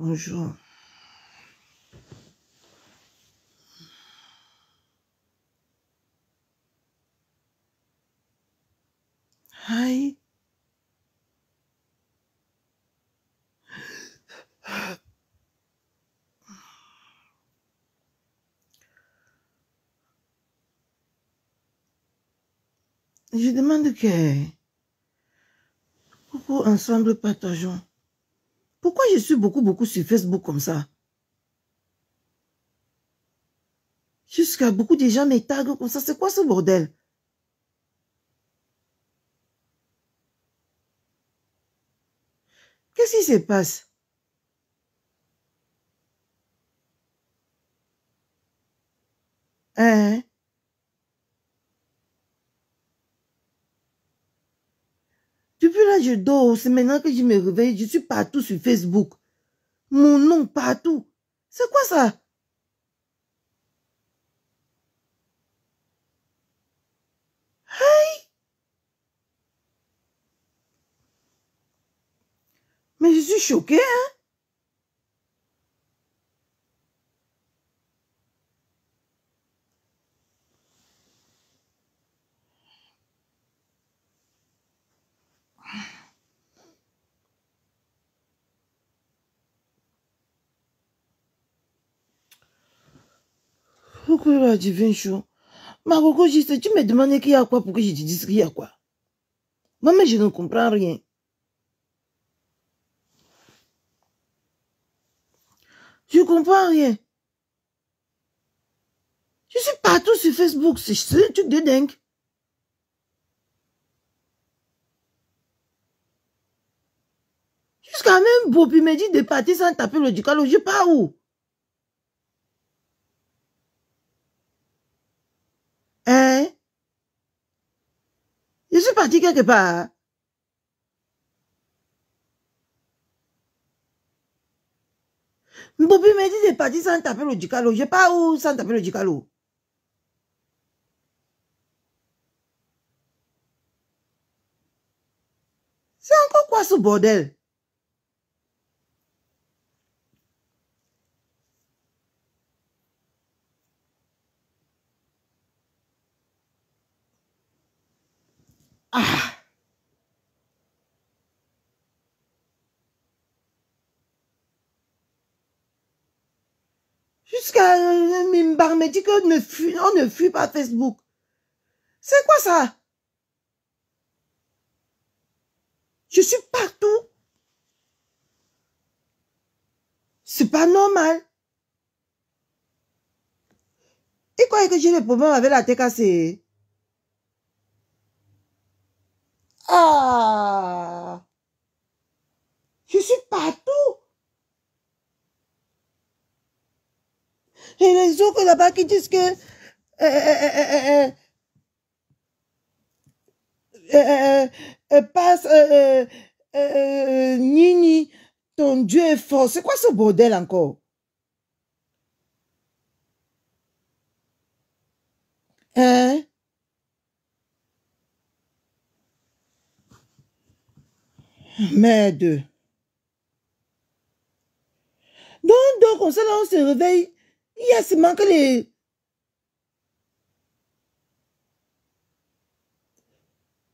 Bonjour. Hi. Je demande que... Pourquoi ensemble partageons? Pourquoi je suis beaucoup sur Facebook comme ça? Jusqu'à beaucoup de gens me taguent comme ça. C'est quoi ce bordel? Qu'est-ce qui se passe? Hein? Depuis là, je dors. C'est maintenant que je me réveille. Je suis partout sur Facebook. Mon nom partout. C'est quoi ça? Hey! Mais je suis choquée, hein? Pourquoi là, tu viens chaud? Ma coco, juste, tu me demandais qu'il y a quoi pour que je te dise qu'il y a quoi? Moi, mais je ne comprends rien. Je ne comprends rien. Je suis partout sur Facebook. C'est un truc de dingue. Jusqu'à même Bopi me dit de partir sans taper le dicalo. Je pars où? Hein? Je suis parti quelque part. Bopi me dit de partir sans taper le dicalo. Je pars où sans taper le dicalo? C'est encore quoi ce bordel? Ah! Jusqu'à Mimbar me dit qu'on ne fuit pas Facebook. C'est quoi ça? Je suis partout. C'est pas normal. Et quoi que j'ai des problèmes avec la TKC? Ah! Je suis partout. Et les autres là-bas qui disent que passe Nini, ton Dieu est fort. C'est quoi ce bordel encore? Hein? Merde. Donc, comme ça, là, on se réveille. Il y a seulement que les...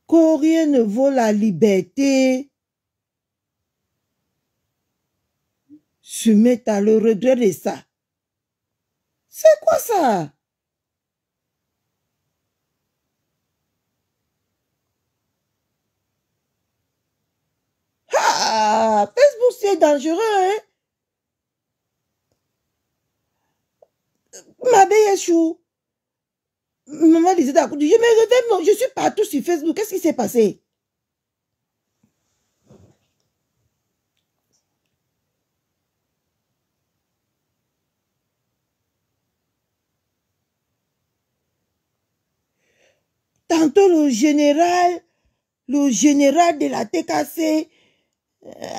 Coréens ne vaut la liberté. Se mettent à le regret de ça. C'est quoi ça? Ah, Facebook, c'est dangereux, hein? Ma belle chou. Maman disait à côté, je me réveille, non, je suis partout sur Facebook. Qu'est-ce qui s'est passé? Tantôt le général de la TKC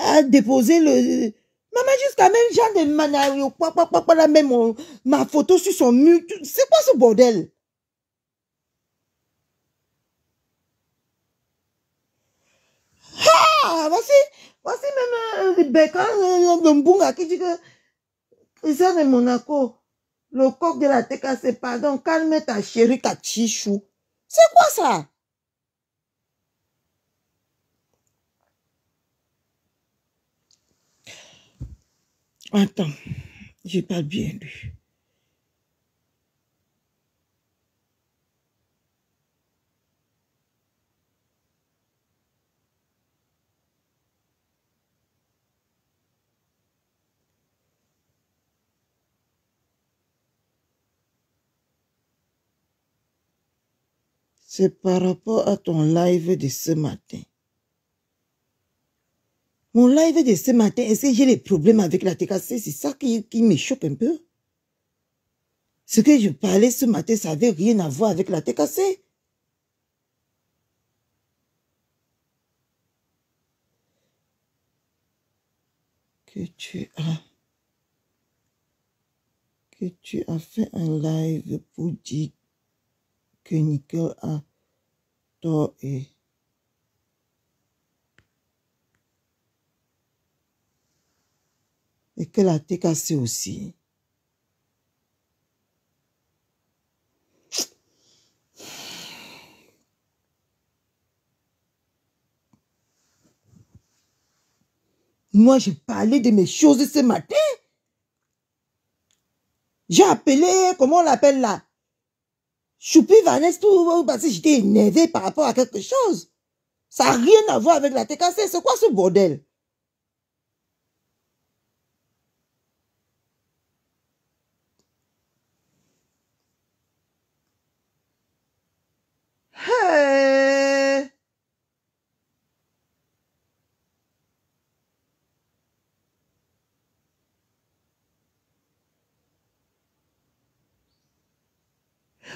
a déposé le... Maman, jusqu'à même Jean de Manayo, même ma photo sur son mur. C'est quoi ce bordel? Ah, voici même Rebecca Mbunga qui dit que Christian de Monaco, le coq de la TKC, pardon, calme ta chérie Kachichou. C'est quoi ça? Attends, j'ai pas bien lu. C'est par rapport à ton live de ce matin. Mon live de ce matin, est-ce que j'ai des problèmes avec la TKC? C'est ça qui me choque un peu. Ce que je parlais ce matin, ça n'avait rien à voir avec la TKC. Que tu as fait un live pour dire que Nickel a tort et que la TKC aussi. Moi, j'ai parlé de mes choses ce matin. J'ai appelé, comment on l'appelle là? Choupi Vanessa, parce que j'étais énervé par rapport à quelque chose. Ça n'a rien à voir avec la TKC. C'est quoi ce bordel? Hey.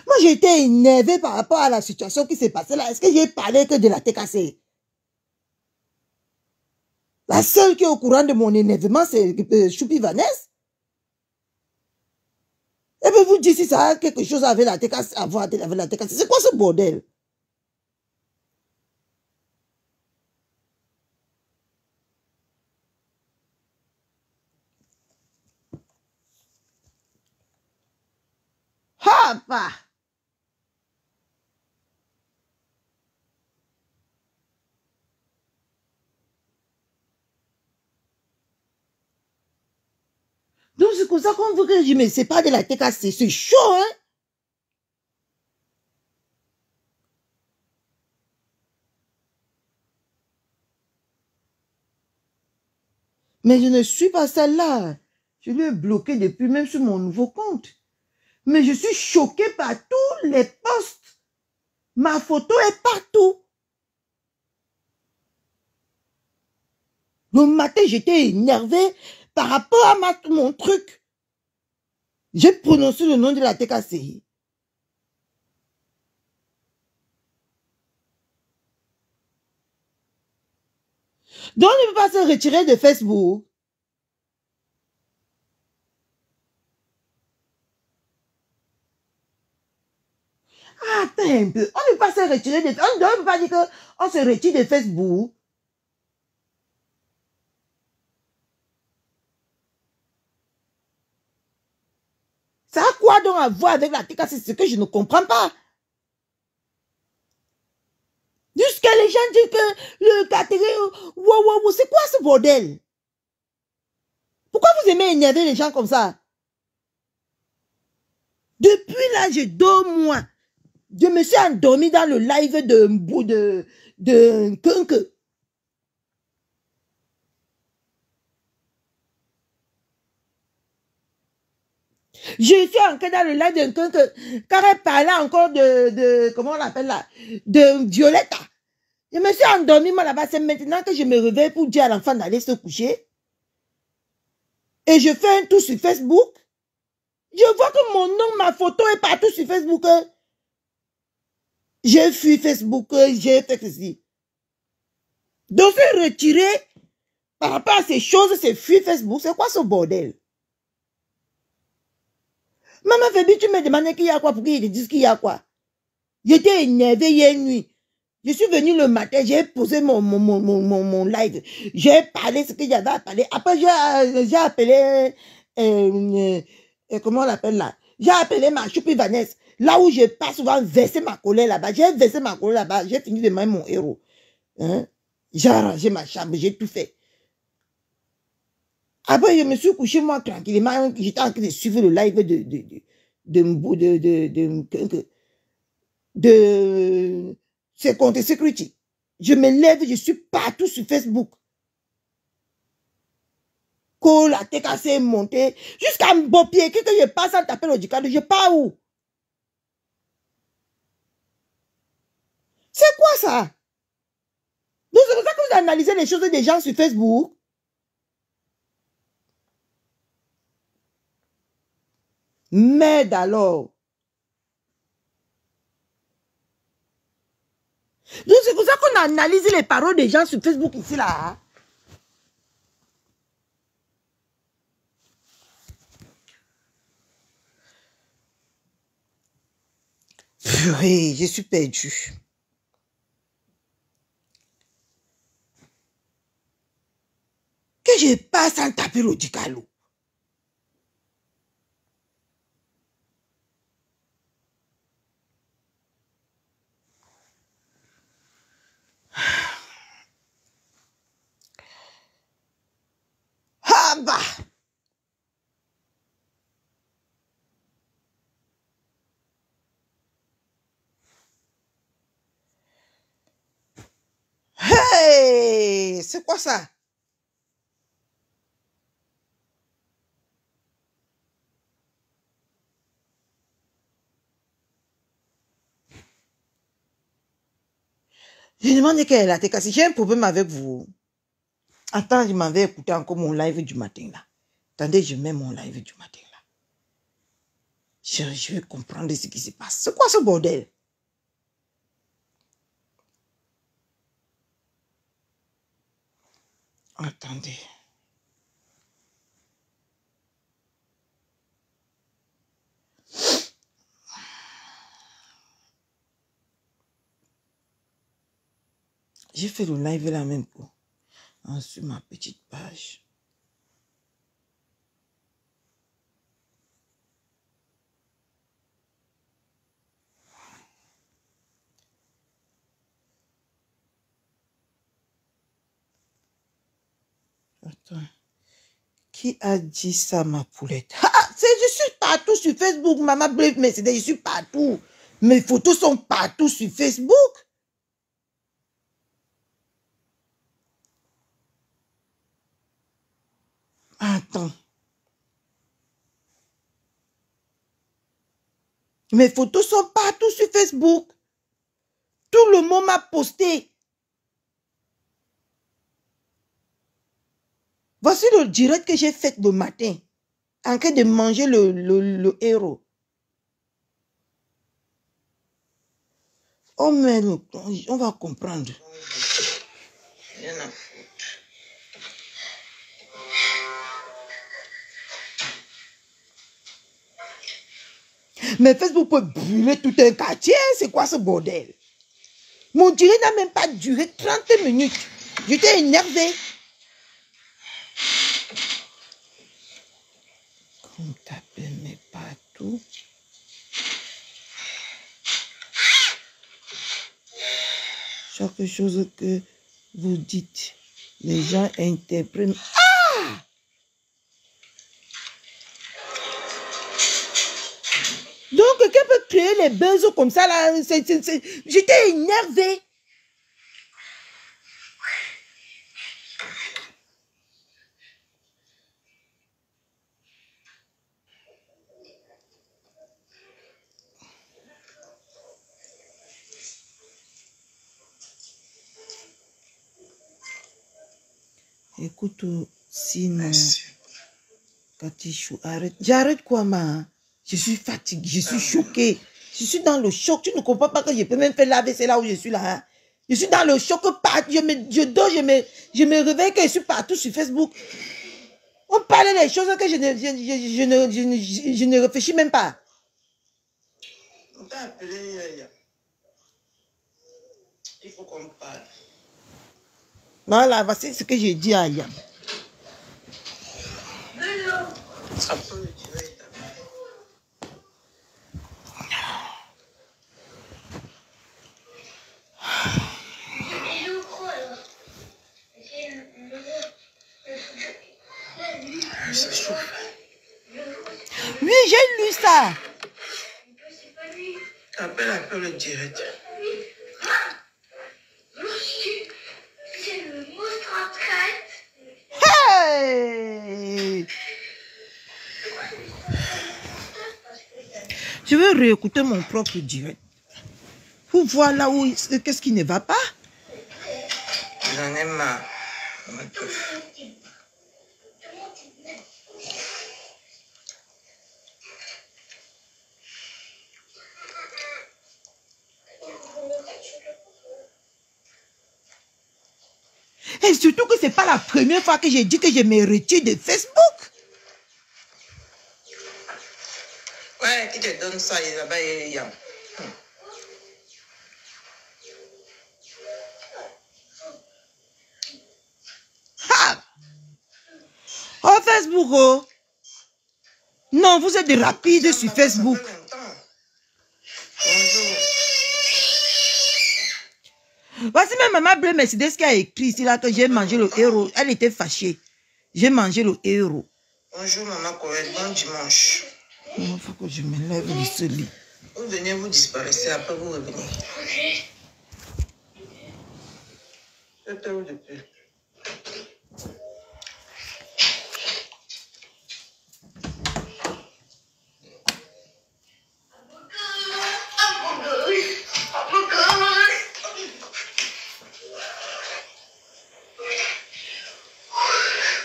Moi, j'ai été énervé par rapport à la situation qui s'est passée là. Est-ce que j'ai parlé que de la TKC? La seule qui est au courant de mon énervement, c'est Choupi Vanessa. Et puis vous dites si ça a quelque chose avec la TKC, à voir avec la TKC. C'est quoi ce bordel? Ah, bah. Donc c'est comme ça qu'on veut que je me sépare de la TKC. C'est chaud, hein? Mais je ne suis pas celle-là. Je l'ai bloqué depuis même sur mon nouveau compte. Mais je suis choquée par tous les posts. Ma photo est partout. Le matin, j'étais énervée par rapport à mon truc. J'ai prononcé le nom de la TKC. Donc, on ne peut pas se retirer de Facebook. Attends un peu. On ne peut pas se retirer de Facebook. On ne peut pas dire qu'on se retire de Facebook. Ça a quoi donc à voir avec la TKC? C'est ce que je ne comprends pas. Jusqu'à les gens disent que le catégorie, wow, c'est quoi ce bordel? Pourquoi vous aimez énerver les gens comme ça? Depuis l'âge de 2 mois, je me suis endormi dans le live de Kunke. Je suis encore dans le live de Kunke, car elle parlait encore comment on l'appelle là, de Violetta. Je me suis endormi, moi là-bas, c'est maintenant que je me réveille pour dire à l'enfant d'aller se coucher. Et je fais un tour sur Facebook. Je vois que mon nom, ma photo est partout sur Facebook. J'ai fui Facebook, j'ai fait ceci. Donc se retirer par rapport à ces choses, c'est fuir Facebook. C'est quoi ce bordel? Maman Fébi, tu me demandais qu'il y a quoi pour qu'ils te disent qu'il y a quoi. J'étais énervée hier nuit. Je suis venu le matin, j'ai posé mon live. J'ai parlé ce que j'avais à parler. Après, j'ai appelé, comment on l'appelle là? J'ai appelé ma choupi Vanessa. Là où je passe souvent verser ma colère là-bas. J'ai versé ma colère là-bas. J'ai fini de mettre mon héros. Hein? J'ai arrangé ma chambre, j'ai tout fait. Après, je me suis couché moi tranquillement. J'étais en train de suivre le live de c'est contre Security. Je me lève, je suis partout sur Facebook. Quand la TKC est montée, jusqu'à Mbopié, que je passe en tapant le Dicado, je pars où? C'est quoi ça? Donc c'est pour ça que vous analysez les choses des gens sur Facebook. Merde alors. Donc c'est pour ça qu'on analyse les paroles des gens sur Facebook ici là. Purée, je suis perdu. Que je passe en taper le Dicalo. Ah bah. Hey, c'est quoi ça? Je demande qu'elle a été cassée. J'ai un problème avec vous. Attends, je m'en vais écouter encore mon live du matin là. Attendez, je mets mon live du matin là. Je vais comprendre ce qui se passe. C'est quoi ce bordel? Attendez. J'ai fait le live là même pour sur ma petite page. Attends. Qui a dit ça, ma poulette? Ah, je suis partout sur Facebook, Maman Brave Mercedes, je suis partout. Mes photos sont partout sur Facebook. Attends. Mes photos sont partout sur Facebook. Tout le monde m'a posté. Voici le direct que j'ai fait le matin. En train de manger le héros. Oh, mais on va comprendre. Mais Facebook peut brûler tout un quartier. C'est quoi ce bordel? Mon direct n'a même pas duré 30 minutes. J'étais énervé. On t'appelle, mais partout. Chaque chose que vous dites, les gens interprètent. Ah! Donc, quelqu'un peut créer les buzz comme ça, là. J'étais énervé. Écoute, sinon, Katichou, arrête. J'arrête quoi, ma? Je suis fatiguée, je suis choquée. Je suis dans le choc. Tu ne comprends pas que je peux même faire la vaisselle là où je suis là. Hein? Je suis dans le choc. Je dors, je me réveille que je suis partout sur Facebook. On parle des choses que je ne réfléchis même pas. On t'a appelé. Il faut qu'on parle. Voilà, voici ce que j'ai dit à Yam. Ça peut le durer. Ça chauffe. Oui, j'ai lu ça. Appelle un peu le direct. Hey! Je veux réécouter mon propre direct. Pour voir là où, qu'est-ce qui ne va pas. J'en ai marre. Et surtout que c'est pas la première fois que j'ai dit que je me retire de Facebook. Ouais, qui te donne ça, il là-bas, il y a. Ah! Oh, Facebook, oh. Non, vous êtes des rapides sur Facebook. Bonjour. Voici même maman Bleu Mercedes qui a écrit ici là que j'ai mangé le héros. Elle était fâchée. J'ai mangé le héros. Bonjour, maman Corette. Bon dimanche. Il faut que je me lève de ce lit. Vous venez, vous disparaissez, après vous revenez. C'était où depuis?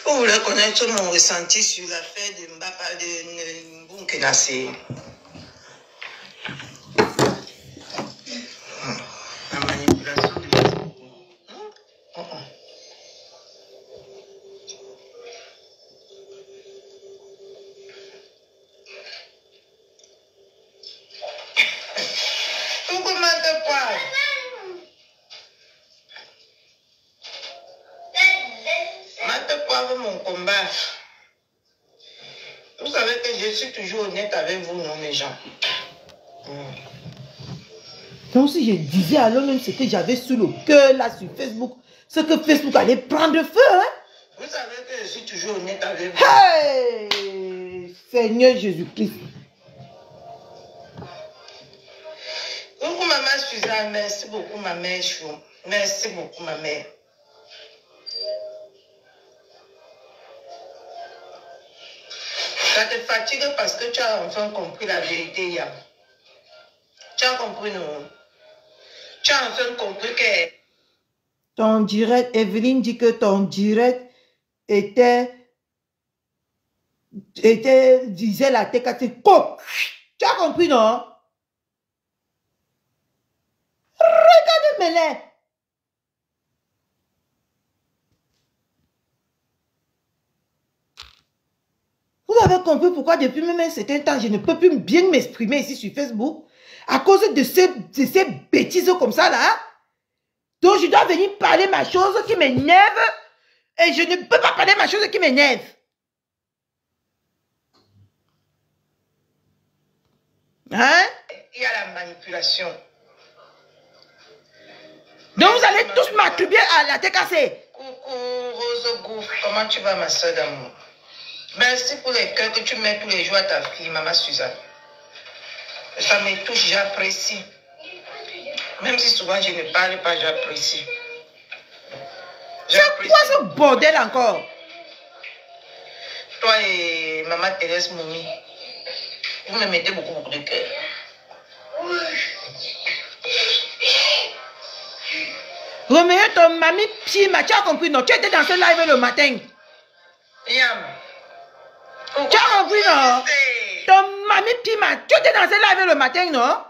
Vous voulez connaître mon ressenti sur l'affaire de Mbapa de Mbunkenase? La manipulation de Facebook. Pourquoi m'entends pas? M'entends pas avec mon combat. Vous savez que je suis toujours honnête avec vous, non, mes gens. Donc si je disais alors même ce que j'avais sous le cœur là sur Facebook, ce que Facebook allait prendre feu, hein? Vous savez que je suis toujours honnête avec vous. Hey! Seigneur Jésus-Christ. Coucou maman Suzanne, merci beaucoup ma mère chou. Merci beaucoup ma mère. Ça te fatigue parce que tu as enfin compris la vérité hier. Tu as compris non? Tu as enfin compris que... Ton direct, Evelyne dit que ton direct disait la TKT. Tu as compris non? Regardez-moi là. Vous avez compris pourquoi depuis même un certain temps, je ne peux plus bien m'exprimer ici sur Facebook à cause de ces bêtises comme ça là. Donc je dois venir parler ma chose qui m'énerve et je ne peux pas parler ma chose qui m'énerve. Hein? Il y a la manipulation. Donc vous allez tous m'attribuer à la TKC. Coucou Rose Gouffre, comment tu vas ma soeur d'amour? Merci pour les cœurs que tu mets tous les jours à ta fille, maman Suzanne. Ça me touche, j'apprécie. Même si souvent je ne parle pas, j'apprécie. C'est quoi ce bordel encore? Toi et maman Thérèse Moumi, vous me mettez beaucoup de cœur. Remets ton mamie Pima, tu as compris non? Tu étais dans ce live le matin. Yam. Tu as compris non? Ton mamie Pima, tu étais dans ce live le matin non?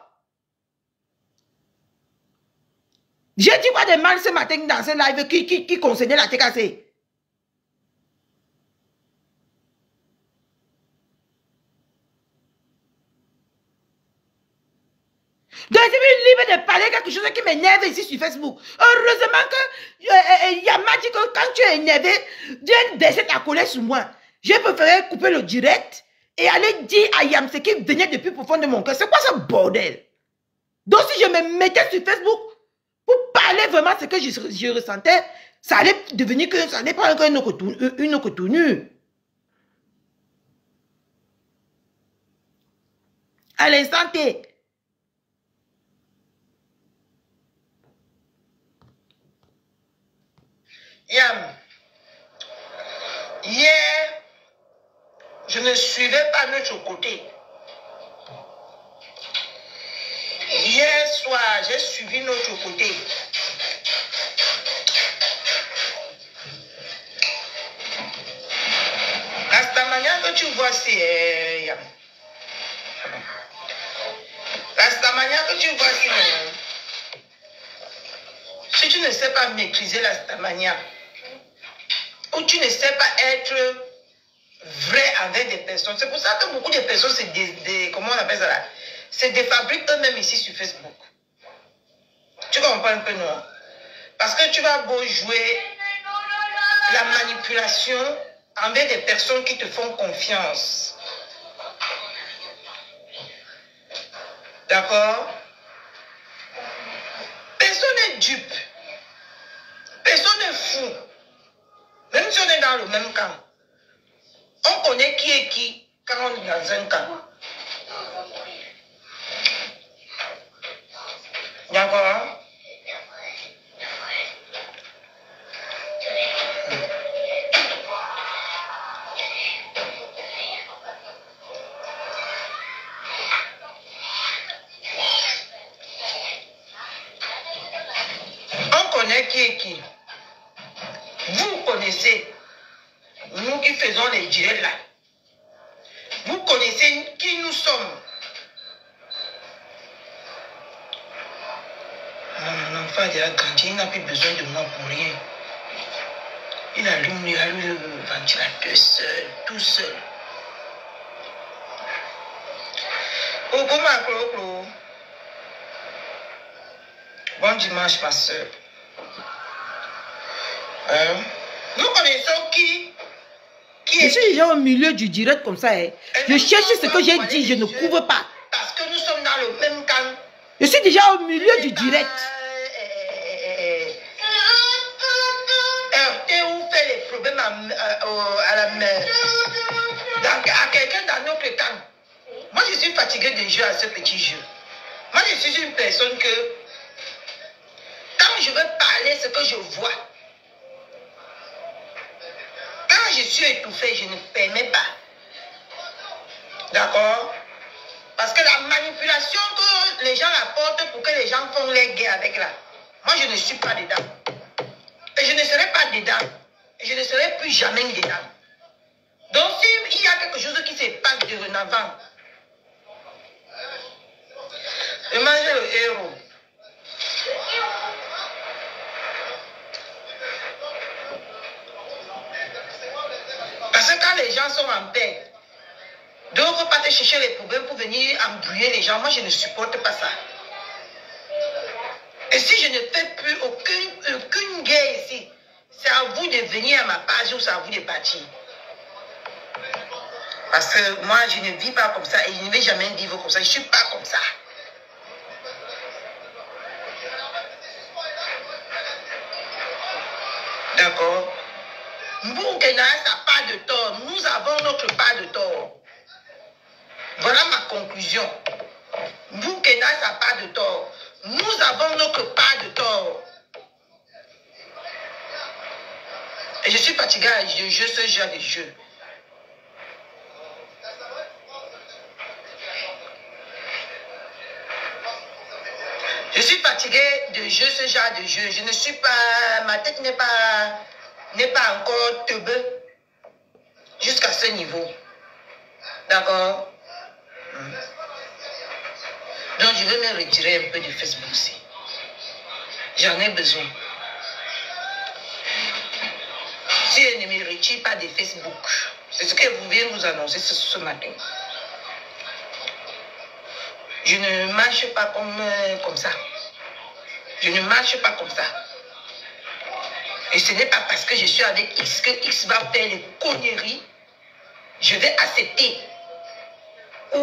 J'ai dit quoi de mal ce matin dans ce live qui concernait la TKC? Donc c'est une viens de parler quelque chose qui m'énerve ici sur Facebook. Heureusement que Yama dit que quand tu es énervé, viens baisser ta colère sur moi. J'ai préféré couper le direct et aller dire à Yam ce qui venait depuis profond de mon cœur. C'est quoi ce bordel? Donc si je me mettais sur Facebook pour parler vraiment ce que je ressentais, ça allait devenir que ça allait prendre une autre tournure. À l'instant T. Yam, hier, je ne suivais pas notre côté. Hier soir, j'ai suivi notre côté. La manière que tu vois, c'est Yam. La manière que tu vois, c'est si tu ne sais pas maîtriser la stamania, ou tu ne sais pas être vrai avec des personnes, c'est pour ça que beaucoup de personnes comment on appelle ça là, se défabriquent eux-mêmes ici sur Facebook. Tu comprends un peu, non? Parce que tu vas beau jouer la manipulation envers des personnes qui te font confiance. D'accord? Personne n'est dupe. Personne n'est fou. Même si on est dans le même camp. On connaît qui est qui quand on est dans un camp. D'accord? On connaît qui est qui. Vous connaissez, nous qui faisons les directs là. Vous connaissez qui nous sommes. Mon enfant il a grandi, il n'a plus besoin de moi pour rien. Il allume le ventilateur seul, tout seul. Oh, bon, bon dimanche, ma soeur. Nous connaissons qui je suis déjà au milieu du direct comme ça. Hein. Je cherche ce que j'ai dit, je ne couvre pas. Parce que nous sommes dans le même camp. Je suis déjà au milieu du direct. Et où fait les problèmes à la mer? À quelqu'un dans notre camp. Moi, je suis fatiguée de jouer à ce petit jeu. Moi, je suis une personne que, quand je veux parler ce que je vois, quand je suis étouffée, je ne permets pas. D'accord? Parce que la manipulation que les gens apportent pour que les gens font les guerres avec là, moi, je ne suis pas dedans. Et je ne serai pas dedans. Et je ne serai plus jamais dedans. Donc, s'il y a quelque chose qui se passe de renavant, demandez le héros. Parce que quand les gens sont en paix, d'autres partent chercher les problèmes pour venir embrouiller les gens. Moi, je ne supporte pas ça. Et si je ne fais plus aucune guerre ici, c'est à vous de venir à ma page ou c'est à vous de partir. Parce que moi, je ne vis pas comme ça et je ne vais jamais vivre comme ça. Je ne suis pas comme ça. D'accord? Mbounkena, ça n'a pas de tort. Nous avons notre part de tort. Voilà ma conclusion. Mbounkena, ça n'a pas de tort. Nous avons notre part de tort. Et je suis fatiguée à jouer ce genre de jeu. Je suis fatiguée de jouer ce genre de jeu. Je ne suis pas... Ma tête n'est pas encore teubeux jusqu'à ce niveau. D'accord? Donc, je vais me retirer un peu de Facebook aussi. J'en ai besoin. Si je ne me retire pas de Facebook, c'est ce que vous venez vous annoncer ce matin. Je ne marche pas comme ça. Je ne marche pas comme ça. Et ce n'est pas parce que je suis avec X que X va faire les conneries. Je vais accepter. Pour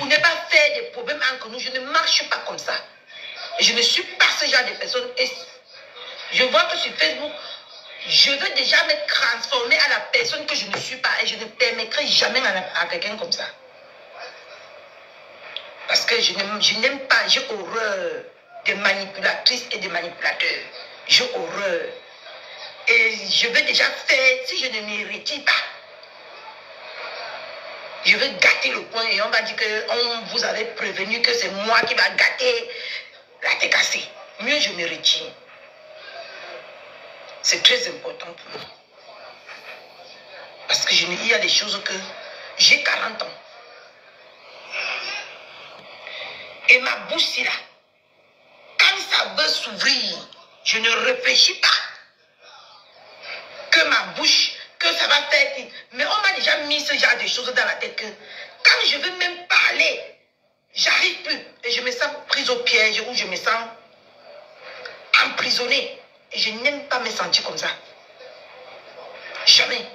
ne pas faire des problèmes entre nous. Je ne marche pas comme ça. Et je ne suis pas ce genre de personne. Et je vois que sur Facebook, je veux déjà me transformer à la personne que je ne suis pas. Et je ne permettrai jamais à quelqu'un comme ça. Parce que je n'aime pas, j'ai horreur des manipulatrices et des manipulateurs. J'ai horreur. Et je veux déjà faire, si je ne m'y retire pas, je vais gâter le coin et on va dire que vous avez prévenu que c'est moi qui va gâter la TKC. Mieux je me retire. C'est très important pour moi. Parce que il y a des choses que j'ai 40 ans. Et ma bouche là, quand ça veut s'ouvrir, je ne réfléchis pas que ma bouche, que ça va faire. Mais on m'a déjà mis ce genre de choses dans la tête que quand je veux même parler, j'arrive plus. Et je me sens prise au piège ou je me sens emprisonnée. Et je n'aime pas me sentir comme ça. Jamais.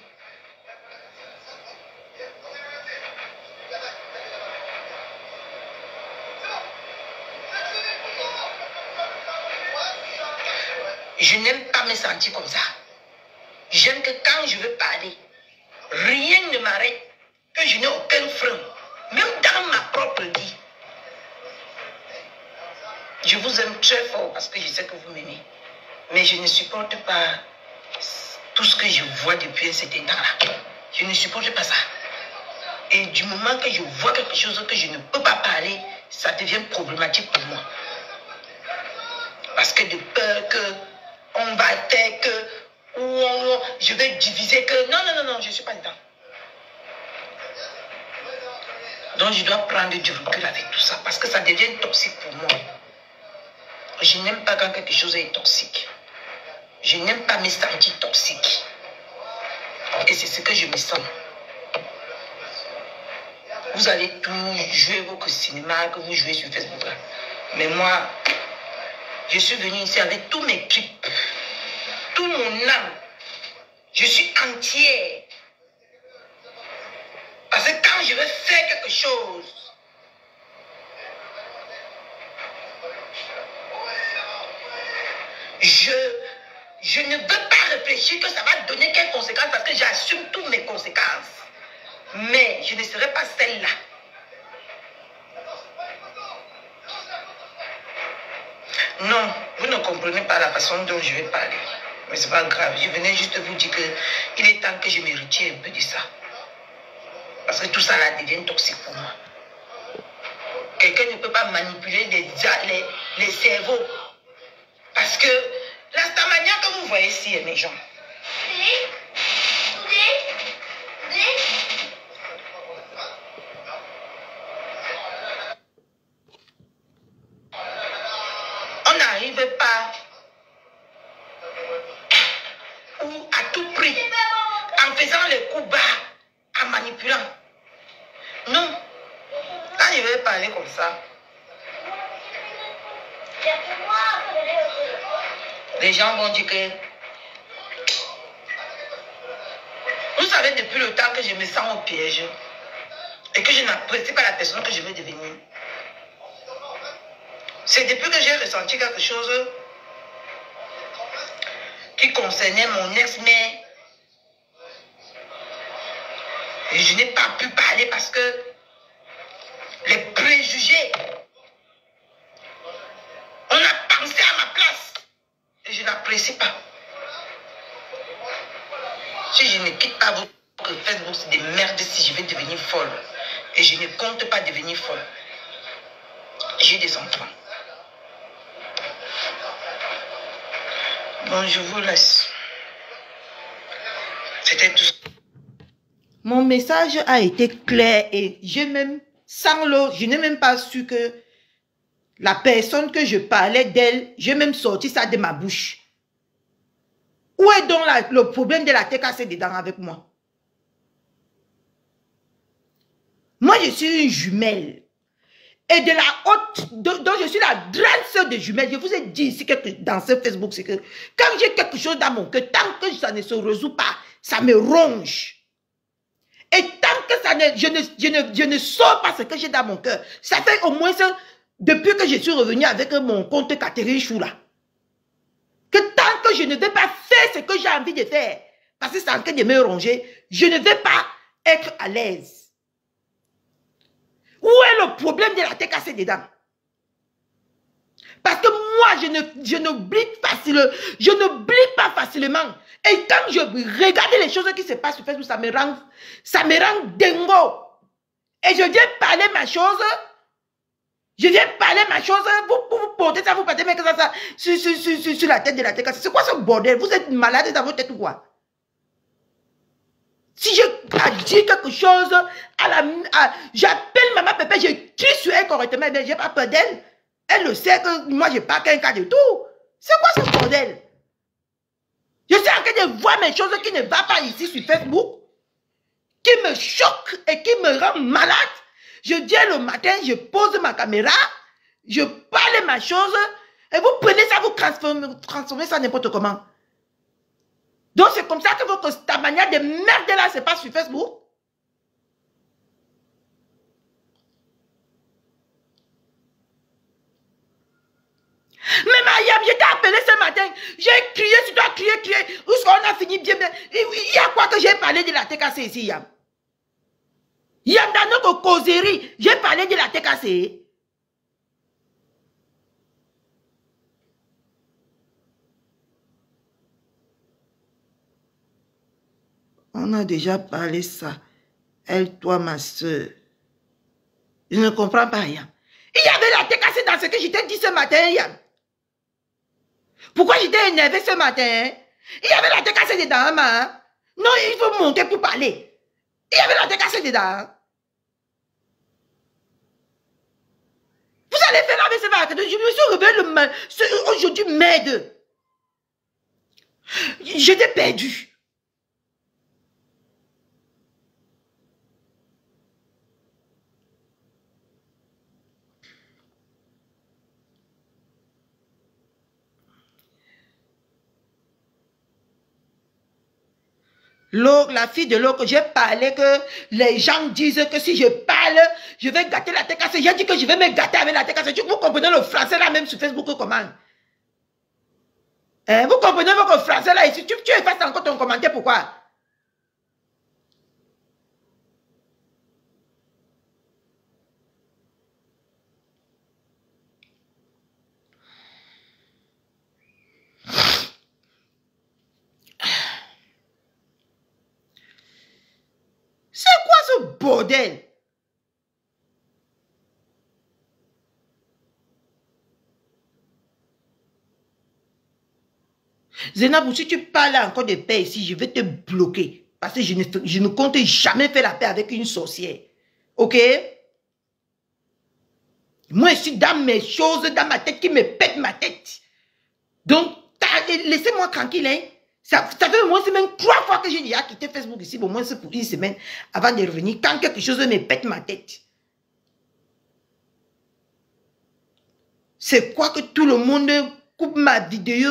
Je n'aime pas me sentir comme ça. J'aime que quand je veux parler, rien ne m'arrête, que je n'ai aucun frein. Même dans ma propre vie. Je vous aime très fort parce que je sais que vous m'aimez. Mais je ne supporte pas tout ce que je vois depuis un certain temps-là. Je ne supporte pas ça. Et du moment que je vois quelque chose que je ne peux pas parler, ça devient problématique pour moi. Parce que de peur que on va faire que, ou je vais diviser que, non, je ne suis pas dedans. Donc je dois prendre du recul avec tout ça, parce que ça devient toxique pour moi. Je n'aime pas quand quelque chose est toxique. Je n'aime pas me sentir toxique. Et c'est ce que je me sens. Vous allez tout jouer vos cinémas que vous jouez sur Facebook. Là. Mais moi, je suis venue ici avec tous mes tripes, tout mon âme. Je suis entière. Parce que quand je veux faire quelque chose, je ne veux pas réfléchir que ça va donner quelles conséquences parce que j'assume toutes mes conséquences. Mais je ne serai pas celle-là. Non, vous ne comprenez pas la façon dont je vais parler. Mais c'est pas grave. Je venais juste vous dire qu'il est temps que je me retire un peu de ça. Parce que tout ça là devient toxique pour moi. Quelqu'un ne peut pas manipuler les cerveaux. Parce que la manière que vous voyez ici, mes gens. On n'arrive pas ou à tout prix en faisant les coups bas, en manipulant. Non. Quand je vais parler comme ça, les gens vont dire que vous savez depuis le temps que je me sens au piège et que je n'apprécie pas la personne que je veux devenir. C'est depuis que j'ai ressenti quelque chose qui concernait mon ex-mère. Et je n'ai pas pu parler parce que les préjugés, on a pensé à ma place et je n'apprécie pas. Si je ne quitte pas votre Facebook, c'est des merdes si je vais devenir folle. Et je ne compte pas devenir folle. J'ai des enfants. Bon, je vous laisse. C'était tout. Mon message a été clair et j'ai même, sans l'eau, je n'ai même pas su que la personne que je parlais d'elle, j'ai même sorti ça de ma bouche. Où est donc le problème de la TKC dedans avec moi? Moi, Moi, je suis une jumelle. Et de la haute, donc je suis la grande sœur de jumelles. Je vous ai dit ici dans ce Facebook, c'est que quand j'ai quelque chose dans mon cœur, tant que ça ne se résout pas, ça me ronge. Et tant que ça je ne sors pas ce que j'ai dans mon cœur, ça fait au moins ça, depuis que je suis revenu avec mon compte Catherine Choula, que tant que je ne vais pas faire ce que j'ai envie de faire, parce que c'est en train de me ronger, je ne vais pas être à l'aise. Où est le problème de la tête cassée dedans? Parce que moi, je n'oublie pas facilement. Et quand je regarde les choses qui se passent sur Facebook, ça me rend dingo. Et je viens parler ma chose. Vous portez ça, vous partez mettre ça sur la tête de la tête cassée. C'est quoi ce bordel? Vous êtes malade dans votre tête ou quoi? Si je dis quelque chose, j'appelle maman Pépé, je crie sur elle correctement, je n'ai pas peur d'elle. Elle le sait que moi, je n'ai pas qu'un cas de tout. C'est quoi ce bordel? Je suis en train de voir mes choses qui ne vont pas ici sur Facebook, qui me choquent et qui me rendent malade. Je viens le matin, je pose ma caméra, je parle ma chose, et vous prenez ça, vous transformez ça n'importe comment. Donc c'est comme ça que ta manière de merde là se passe sur Facebook. Mais Mariam, je t'ai appelé ce matin, j'ai crié, tu dois crier, jusqu'on a fini bien. Il y a quoi que j'ai parlé de la TKC ici, Yam? Yam, dans notre causerie, j'ai parlé de la TKC. On a déjà parlé ça. Elle, toi, ma soeur. Je ne comprends pas, Yam. Il y avait la TKC dans ce que je t'ai dit ce matin, Yam. Pourquoi j'étais énervé ce matin? Il y avait la TKC dedans, maman. Non, il faut monter pour parler. Il y avait la TKC dedans. Vous allez faire avec ce matin. Je me suis réveillé aujourd'hui, merde. J'étais perdu. La fille de l'autre, j'ai parlé que les gens disent que si je parle, je vais gâter la tête cassée. J'ai dit que je vais me gâter avec la tête cassée. Vous comprenez le français là même sur Facebook comment? Hein? Vous comprenez votre français là ici? Tu effaces encore ton commentaire, pourquoi? C'est quoi ce bordel? Zénabou, si tu parles encore de paix ici, je vais te bloquer. Parce que je ne compte jamais faire la paix avec une sorcière. Ok? Moi, je suis dans mes choses, dans ma tête, qui me pète ma tête. Donc, laissez-moi tranquille, hein? Ça fait au moins même 3 fois que j'ai déjà quitté Facebook ici, au moins c'est pour une semaine, avant de revenir, quand quelque chose me pète ma tête. C'est quoi que tout le monde coupe ma vidéo?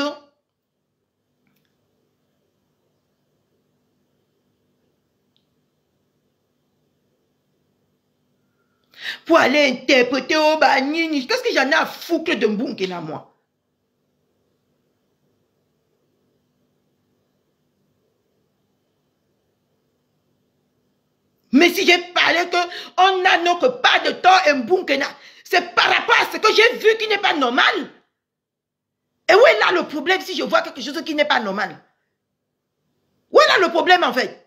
Pour aller interpréter au banini. Qu'est-ce que j'en ai à foutre de Mbunkena, moi? Mais si j'ai parlé qu'on n'a notre part de tort et Mbunkena, c'est par rapport à ce que j'ai vu qui n'est pas normal. Et où est là le problème si je vois quelque chose qui n'est pas normal? Où est là le problème en fait?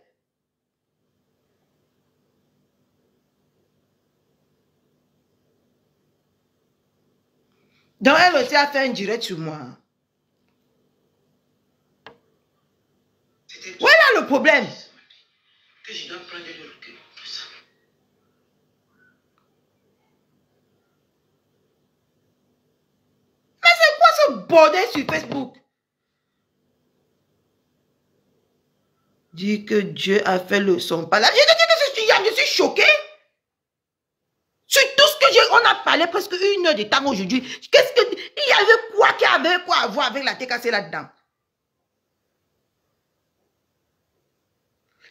Donc elle aussi a fait un direct sur moi. Où est là le problème? Que je dois prendre le recul pour ça. Mais c'est quoi ce bordel sur Facebook? Dis que Dieu a fait le son. Pas là. Je te dis que je suis choqué. Sur tout ce que j'ai, on a parlé presque 1 heure de temps aujourd'hui. Qu'est-ce que, il y avait quoi qui avait quoi à voir avec la TKC là-dedans?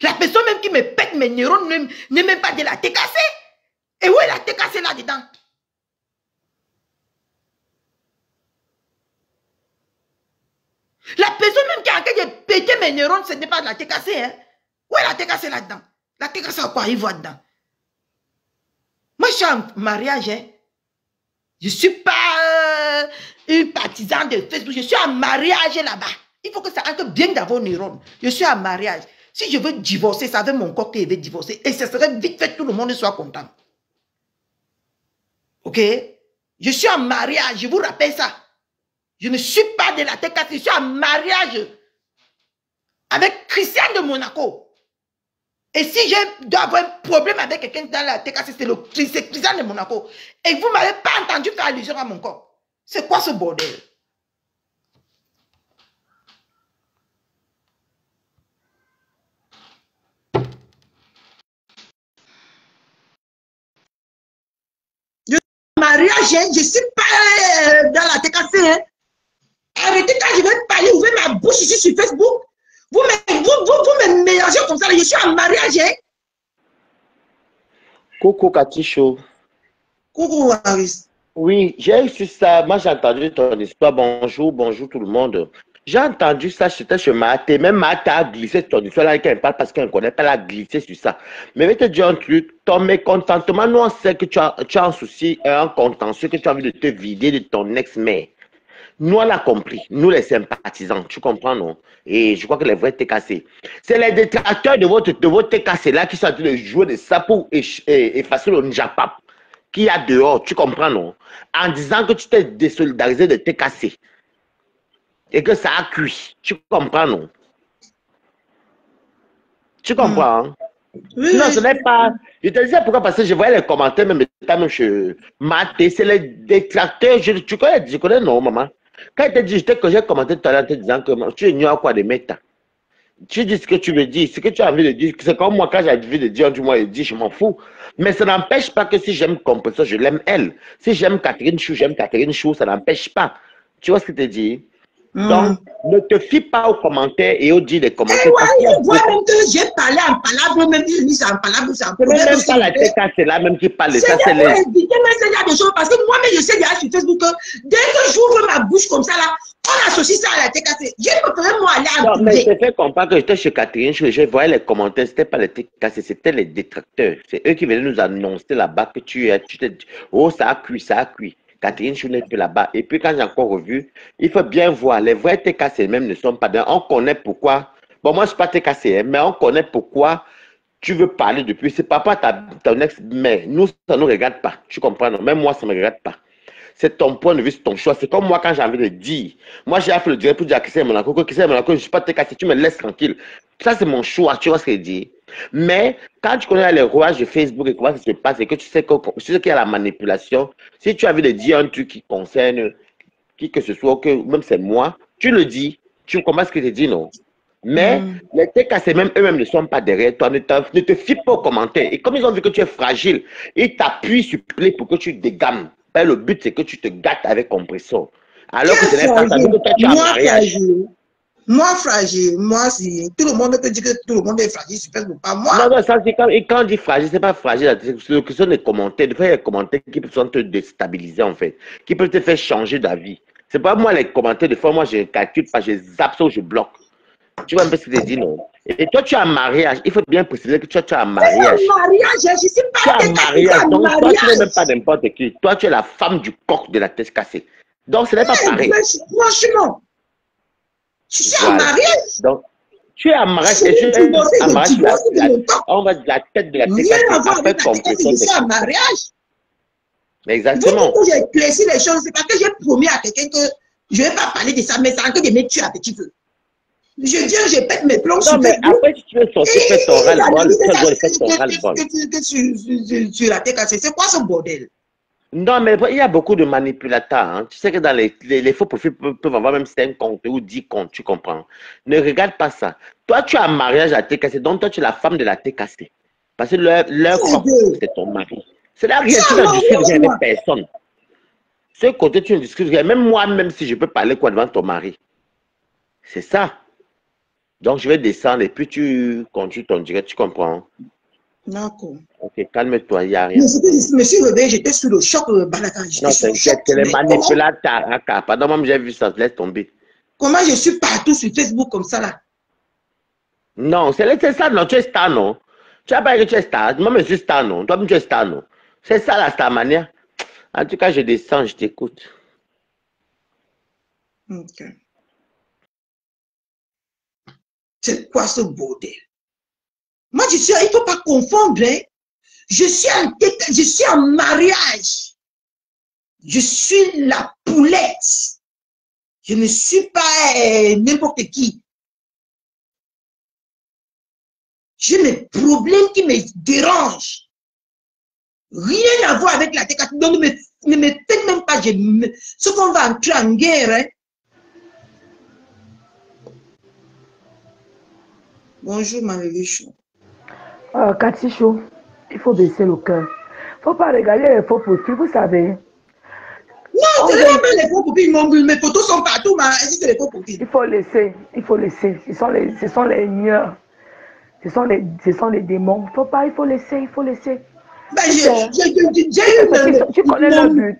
La personne même qui me pète mes neurones n'est même pas de la TKC. Et où est la TKC là-dedans? La personne même qui a en train de péter mes neurones, ce n'est pas de la TKC. Hein? Où est la TKC là-dedans? La TKC a quoi? Il voit dedans. Moi, je suis en mariage. Hein? Je ne suis pas une partisane de Facebook. Je suis en mariage là-bas. Il faut que ça entre bien dans vos neurones. Je suis en mariage. Si je veux divorcer, ça veut mon corps que je vais divorcer. Et ce serait vite fait que tout le monde soit content. Ok? Je suis en mariage. Je vous rappelle ça. Je ne suis pas de la TKC. Je suis en mariage avec Christian de Monaco. Et si je dois avoir un problème avec quelqu'un dans la TKC, c'est Christian de Monaco. Et vous ne m'avez pas entendu faire allusion à mon corps. C'est quoi ce bordel? Mariage, je ne suis pas dans la TKC. Hein. Arrêtez quand je vais parler, ouvrez ma bouche ici sur Facebook. Vous me mélangez comme ça, je suis en mariage. Hein. Coucou Katicho. Coucou Harris. Oui, j'ai reçu ça. Moi, j'ai entendu ton histoire. Bonjour, bonjour tout le monde. J'ai entendu ça, j'étais chez Marthe. Même Marthe a glissé ton histoire là, qu'elle parle parce qu'elle ne connaît pas, elle a glissé sur ça. Mais je vais te dire un truc, ton mécontentement, nous on sait que tu as un souci, un contentieux, que tu as envie de te vider de ton ex-mère. Nous on l'a compris, nous les sympathisants, tu comprends non? Et je crois que les vrais TKC. C'est les détracteurs de votre TKC là qui sont en train de jouer de ça pour effacer le Njapap qu'il y a dehors, tu comprends non? En disant que tu t'es désolidarisé de TKC. Et que ça a cuit. Tu comprends, non? Tu comprends, hein? Oui, Non, oui. ce n'est pas... Je te disais pourquoi, parce que je voyais les commentaires, même chez Maté, c'est les détracteurs. Tu connais, non, maman? Quand il te dit, j'ai commenté tout à l'heure en te disant que tu ignores quoi de méta. Tu dis ce que tu veux dire, ce que tu as envie de dire. C'est comme moi, quand j'ai envie de dire du moins, je dis, je m'en fous. Mais ça n'empêche pas que si j'aime Compressor, je l'aime elle. Si j'aime Catherine Chou, j'aime Catherine Chou, ça n'empêche pas. Tu vois ce que je te dis? Donc, ne te fie pas aux commentaires et aux dits des commentaires. Je vois même que j'ai parlé en palabre, même si c'est en palabre, c'est en palabre. Même pas la TK, c'est là même qui parle de ça. C'est les... des choses parce que moi-même, je sais déjà sur Facebook que dès que j'ouvre ma bouche comme ça, là, on associe ça à la TKC. Je préfère moi aller en non, mais je te fais comprendre que j'étais chez Catherine, je voyais les commentaires, c'était pas les TKC, c'était les détracteurs. C'est eux qui venaient nous annoncer là-bas que tu t'es dit, oh, ça a cuit, ça a cuit. Catherine Chou n'est plus là-bas. Et puis quand j'ai encore revu, il faut bien voir, les vrais TKC même ne sont pas dedans. On connaît pourquoi. Bon, moi je ne suis pas TKC, mais on connaît pourquoi tu veux parler depuis. C'est pas ton ex-mère. Nous, ça ne nous regarde pas. Tu comprends? Non? Même moi, ça ne me regarde pas. C'est ton point de vue, c'est ton choix. C'est comme moi quand j'ai envie de dire. Moi, j'ai fait le direct pour dire à Christian Monaco, je ne suis pas TKC, tu me laisses tranquille. Ça, c'est mon choix. Tu vois ce que je dis? Mais quand tu connais les rouages de Facebook et comment ça se passe et que tu sais qu'il y a la manipulation, si tu as envie de dire un truc qui concerne qui que ce soit, que même c'est moi, tu le dis, tu comprends ce que je dis, non? Mais les TKC même eux-mêmes ne sont pas derrière toi, ne te fie pas aux commentaires. Et comme ils ont vu que tu es fragile, ils t'appuient sur play pour que tu dégammes. Ben, le but c'est que tu te gâtes avec Compressor. Alors que ce n'est pas ça, que toi tu as un mariage. Moi, fragile, moi, si tout le monde peut dire que tout le monde est fragile, je ne pas moi. Non, non, ça, c'est quand on dit fragile, c'est pas fragile. C'est la question des commentaires. Des fois, il y a des commentaires qui peuvent te déstabiliser, en fait, qui peuvent te faire changer d'avis. C'est pas moi, les commentaires, des fois, moi, je calcule pas, je zappe ou je bloque. Tu vois un peu ce que je dis, non? Et toi, tu as un mariage. Il faut bien préciser que tu as un mariage. Un mariage, je ne suis pas. Tu as un mariage. Donc, toi, tu n'es même pas n'importe qui. Toi, tu es la femme du coq de la tête cassée. Donc, ce n'est pas pareil. Franchement. Tu suis en mariage. Donc, tu es en mariage et tu es en mariage. On va de la tête de la tête. Après, je suis en mariage. Exactement. Quand j'ai éclairci les choses, c'est parce que j'ai promis à quelqu'un que je ne vais pas parler de ça, mais c'est encore de me tuer à petit peu. Je dis, je pète mes plombs sur mais après, si tu veux sortir, fais ton ras-le-bol, fais ton ras-le-bol. Sur la tête, c'est quoi ce bordel? Non, mais il y a beaucoup de manipulateurs. Hein. Tu sais que dans les faux profils peuvent avoir même 5 comptes ou 10 comptes, tu comprends. Ne regarde pas ça. Toi, tu as un mariage à TKC, donc toi, tu es la femme de la TKC. Parce que leur corps, c'est ton mari. C'est là rien, tu ne discutes rien avec personne. Ce côté, tu ne discutes rien. Même moi-même, si je peux parler quoi devant ton mari. C'est ça. Donc, je vais descendre et puis tu continues ton direct, tu comprends? D'accord. Ok, calme-toi, il n'y a rien. Mais je me suis réveillé, j'étais sous le choc, Balaka. Non, t'inquiète, c'est les manipulateurs. Pardon, moi, j'ai vu ça, laisse tomber. Comment je suis partout sur Facebook comme ça, là? Non, c'est ça, non, tu es star, non? Tu n'as pas dit que tu es star. Moi, je suis star, non? Toi-même, tu es star, non? C'est ça, la star manière. En tout cas, je descends, je t'écoute. Ok. C'est quoi ce bordel? Moi, il ne faut pas confondre, hein? Je suis en mariage. Je suis la poulette. Je ne suis pas n'importe qui. J'ai mes problèmes qui me dérangent. Rien à voir avec la TK. Donc, ne me faites même pas. Ce qu'on va entrer en guerre. Hein? Bonjour, Marie Chou. Cathy Chou, il faut baisser le cœur. Il ne faut pas regarder les faux profils, vous savez. Non, c'est vraiment les faux profils. Mes photos sont partout, mais c'est les faux profils. Il faut laisser, il faut laisser. Ce sont les nieurs. Ce sont les démons. Il faut laisser, il faut laisser. Ben, j'ai eu tu connais le but.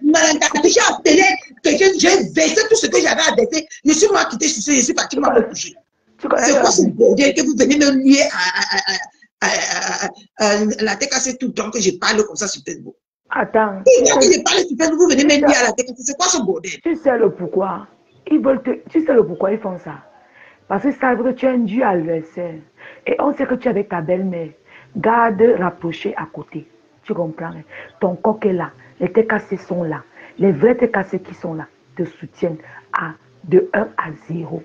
J'ai appelé quelqu'un, j'ai versé tout ce que j'avais à verser. Je suis moi quitté sur ce, je suis parti moi coucher. C'est quoi ce bordel que vous venez me lier à la TKC tout le temps que je parle comme ça sur Facebook? Attends. Je parle sur Facebook, vous venez me lier à la TKC. C'est quoi ce bordel? Tu sais le pourquoi? Tu sais le pourquoi ils font ça? Parce qu'ils savent que tu es un dieu adversaire. Et on sait que tu es avec ta belle-mère. Garde rapproché à côté. Tu comprends? Ton coq est là. Les TKC sont là. Les vrais TKC qui sont là te soutiennent de 1 à 0.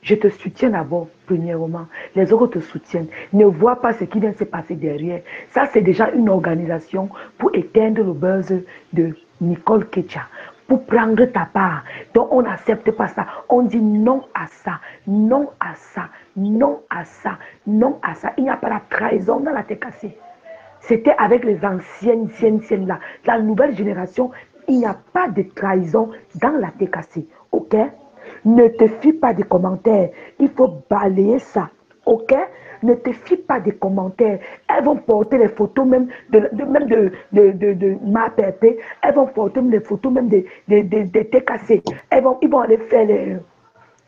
Je te soutiens d'abord, premièrement. Les autres te soutiennent. Ne vois pas ce qui vient de se passer derrière. Ça, c'est déjà une organisation pour éteindre le buzz de Nicole Ketcha. Pour prendre ta part. Donc, on n'accepte pas ça. On dit non à ça, non à ça, non à ça, non à ça. Il n'y a pas la trahison dans la TKC. C'était avec les anciennes là. La nouvelle génération, il n'y a pas de trahison dans la TKC. Ok? Ne te fie pas des commentaires. Il faut balayer ça. Ok? Ne te fie pas des commentaires. Elles vont porter les photos même de ma pépé. Elles vont porter les photos même des TKC. Ils vont aller faire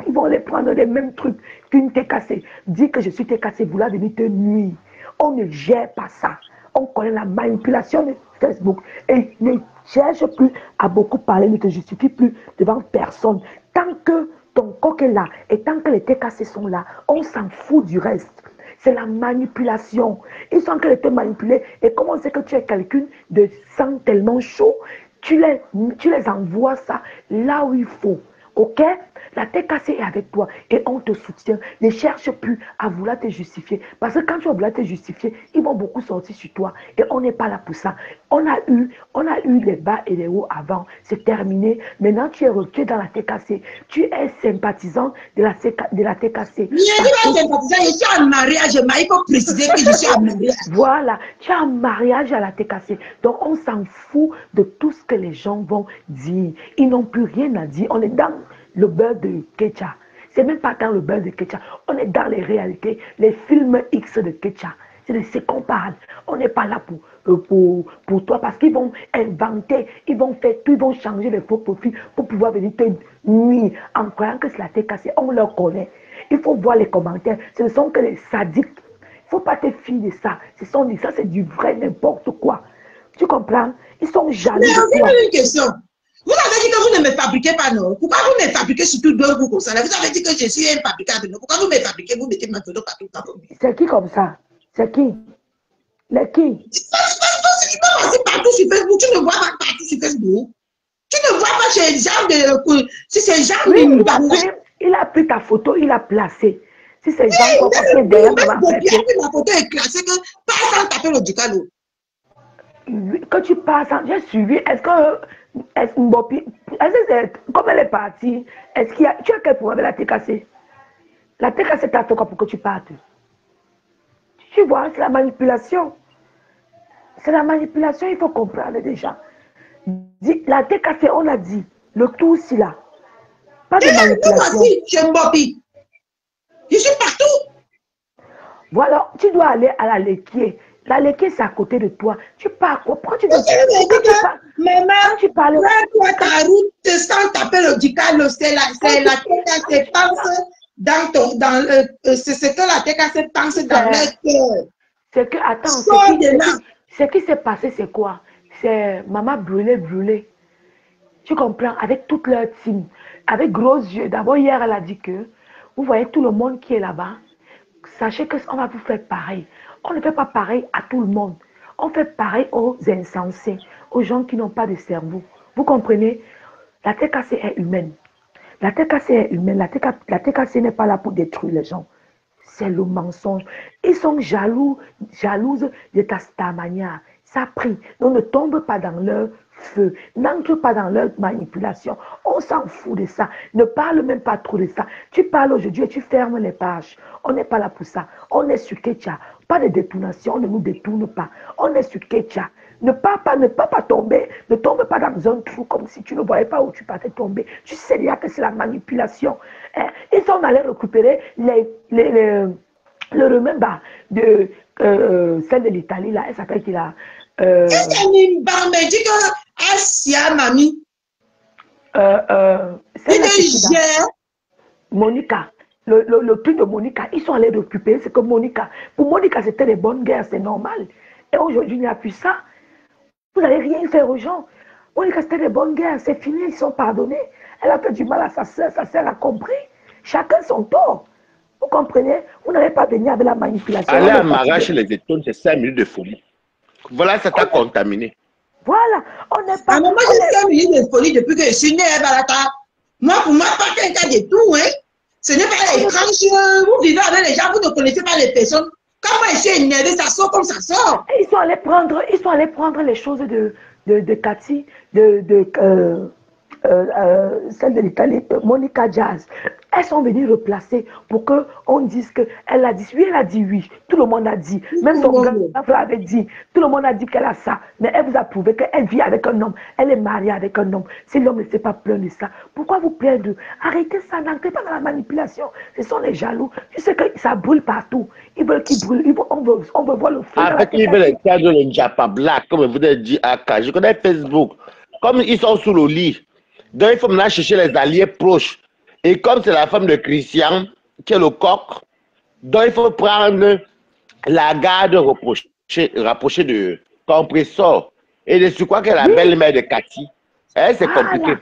ils vont aller prendre les mêmes trucs qu'une TKC. Dis que je suis TKC, vous l'avez venir te nuire. On ne gère pas ça. On connaît la manipulation de Facebook. Et ne cherche plus à beaucoup parler, ne te justifie plus devant personne. Tant que ton coq est là et tant que les TKC sont là, on s'en fout du reste. C'est la manipulation. Ils sont en train de te manipuler. Et comme on sait que tu es quelqu'un de sang tellement chaud, tu les envoies ça là où il faut. Ok? La TKC est avec toi et on te soutient. Ne cherche plus à vouloir te justifier. Parce que quand tu vas vouloir te justifier, ils vont beaucoup sortir sur toi. Et on n'est pas là pour ça. On a eu les bas et les hauts avant. C'est terminé. Maintenant, tu es dans la TKC. Tu es sympathisant de la TKC. Je suis pas sympathisant, je suis en mariage. Il faut préciser que je suis en mariage. Voilà. Tu es en mariage à la TKC. Donc, on s'en fout de tout ce que les gens vont dire. Ils n'ont plus rien à dire. On est dans le beurre de Ketcha. C'est même pas dans le beurre de Ketcha. On est dans les réalités, les films X de Ketcha. C'est de ce qu'on parle. On n'est pas là pour toi parce qu'ils vont inventer, ils vont faire tout, ils vont changer les faux profils pour pouvoir venir te nuire en croyant que c'est la TKC. On leur connaît. Il faut voir les commentaires. Ce ne sont que les sadiques. Il ne faut pas te fier de ça. Ça, c'est du vrai n'importe quoi. Tu comprends? Ils sont jaloux de toi. Mais une question. Vous avez dit que vous ne me fabriquez pas, non? Pourquoi vous me fabriquez surtout deux roues comme ça? Vous avez dit que je suis un fabricant, non? Pourquoi vous me fabriquez, vous mettez ma photo partout? C'est qui comme ça? C'est qui? Les qui? Tu ne pas passer partout sur Facebook. Tu ne vois pas partout sur Facebook. Tu ne vois pas chez les gens de... Si c'est gens... Oui, il a pris ta photo, il a placé. Si c'est gens qui ont passé derrière ma photo est classée que pas sans taper le ducalo. Que tu passes, j'ai suivi. Est-ce que c'est comme elle est partie, est-ce qu'il y a, tu as quel problème avec la TKC? La TKC t'a fait quoi pour que tu partes? Tu vois, c'est la manipulation. C'est la manipulation, il faut comprendre déjà. La TKC, on l'a dit. Le tout aussi là. Pas de manipulation. Moi aussi, je m'obéis. Je suis partout. Voilà, tu dois aller à la Lequier. La Lequier, c'est à côté de toi. Tu pars. Pourquoi tu Maman, prends-toi ta route sans taper le dical. C'est la TKC pense dans ton. C'est ce que la TKC pense dans leur cœur. C'est que, attends, ce qui s'est passé, c'est quoi? C'est maman brûlée. Tu comprends? Avec toute leur team, avec gros yeux. D'abord, hier, elle a dit que, vous voyez tout le monde qui est là-bas, sachez qu'on va vous faire pareil. On ne fait pas pareil à tout le monde. On fait pareil aux insensés, aux gens qui n'ont pas de cerveau. Vous comprenez? La TKC est humaine. La TKC est humaine. La TKC n'est pas là pour détruire les gens. C'est le mensonge. Ils sont jalouses de ta stamania. Ça prie. Donc ne tombe pas dans leur feu. N'entre pas dans leur manipulation. On s'en fout de ça. Ne parle même pas trop de ça. Tu parles aujourd'hui et tu fermes les pages. On n'est pas là pour ça. On est sur Ketia. Pas de détournation. On ne nous détourne pas. On est sur Ketia. Ne pas tomber. Ne tombe pas dans un trou comme si tu ne voyais pas où tu partais tomber. Tu sais déjà que c'est la manipulation. Ils sont allés récupérer le remember de celle de l'Italie là. Elle s'appelle qui là? Monica. Le truc de Monica, ils sont allés récupérer. C'est que Monica, pour Monica, c'était des bonnes guerres, c'est normal. Et aujourd'hui, il n'y a plus ça. Vous n'allez rien faire aux gens. Monica, c'était des bonnes guerres, c'est fini, ils sont pardonnés. Elle a fait du mal à sa sœur a compris. Chacun son tort. Vous comprenez? Vous n'allez pas venir avec la manipulation. Aller à Marache, les étoiles, c'est 5 minutes de folie. Voilà, ça t'a contaminé. Voilà, on n'est pas... Moi, j'ai 5 minutes de folie depuis que je suis née, Balata. Moi, pour moi, pas quelqu'un de tout, hein. Ce n'est pas étrange. Vous vivez avec les gens, vous ne connaissez pas les personnes. Quand moi, je suis énervé, ça sort comme ça sort. Ils sont allés prendre les choses de Cathy, celle de l'Italie, Monica Jazz. Elles sont venues replacer pour qu'on dise qu'elle a dit oui, elle a dit oui. Tout le monde a dit. Même son grand-père avait dit. Tout le monde a dit qu'elle a ça. Mais elle vous a prouvé qu'elle vit avec un homme. Elle est mariée avec un homme. Si l'homme ne sait pas plaindre de ça, pourquoi vous plaindre? Arrêtez ça, n'entrez pas dans la manipulation. Ce sont les jaloux. Tu sais que ça brûle partout. Ils veulent qu'ils brûlent. On veut voir le feu. Avec ils veulent faire le Japa Black, comme vous avez dit, Aka. Je connais Facebook. Comme ils sont sous le lit. Donc il faut maintenant chercher les alliés proches. Et comme c'est la femme de Christian, qui est le coq, donc il faut prendre la garde rapprochée de compresseur. Et de ce quoi qu'est la belle-mère de Cathy. C'est compliqué.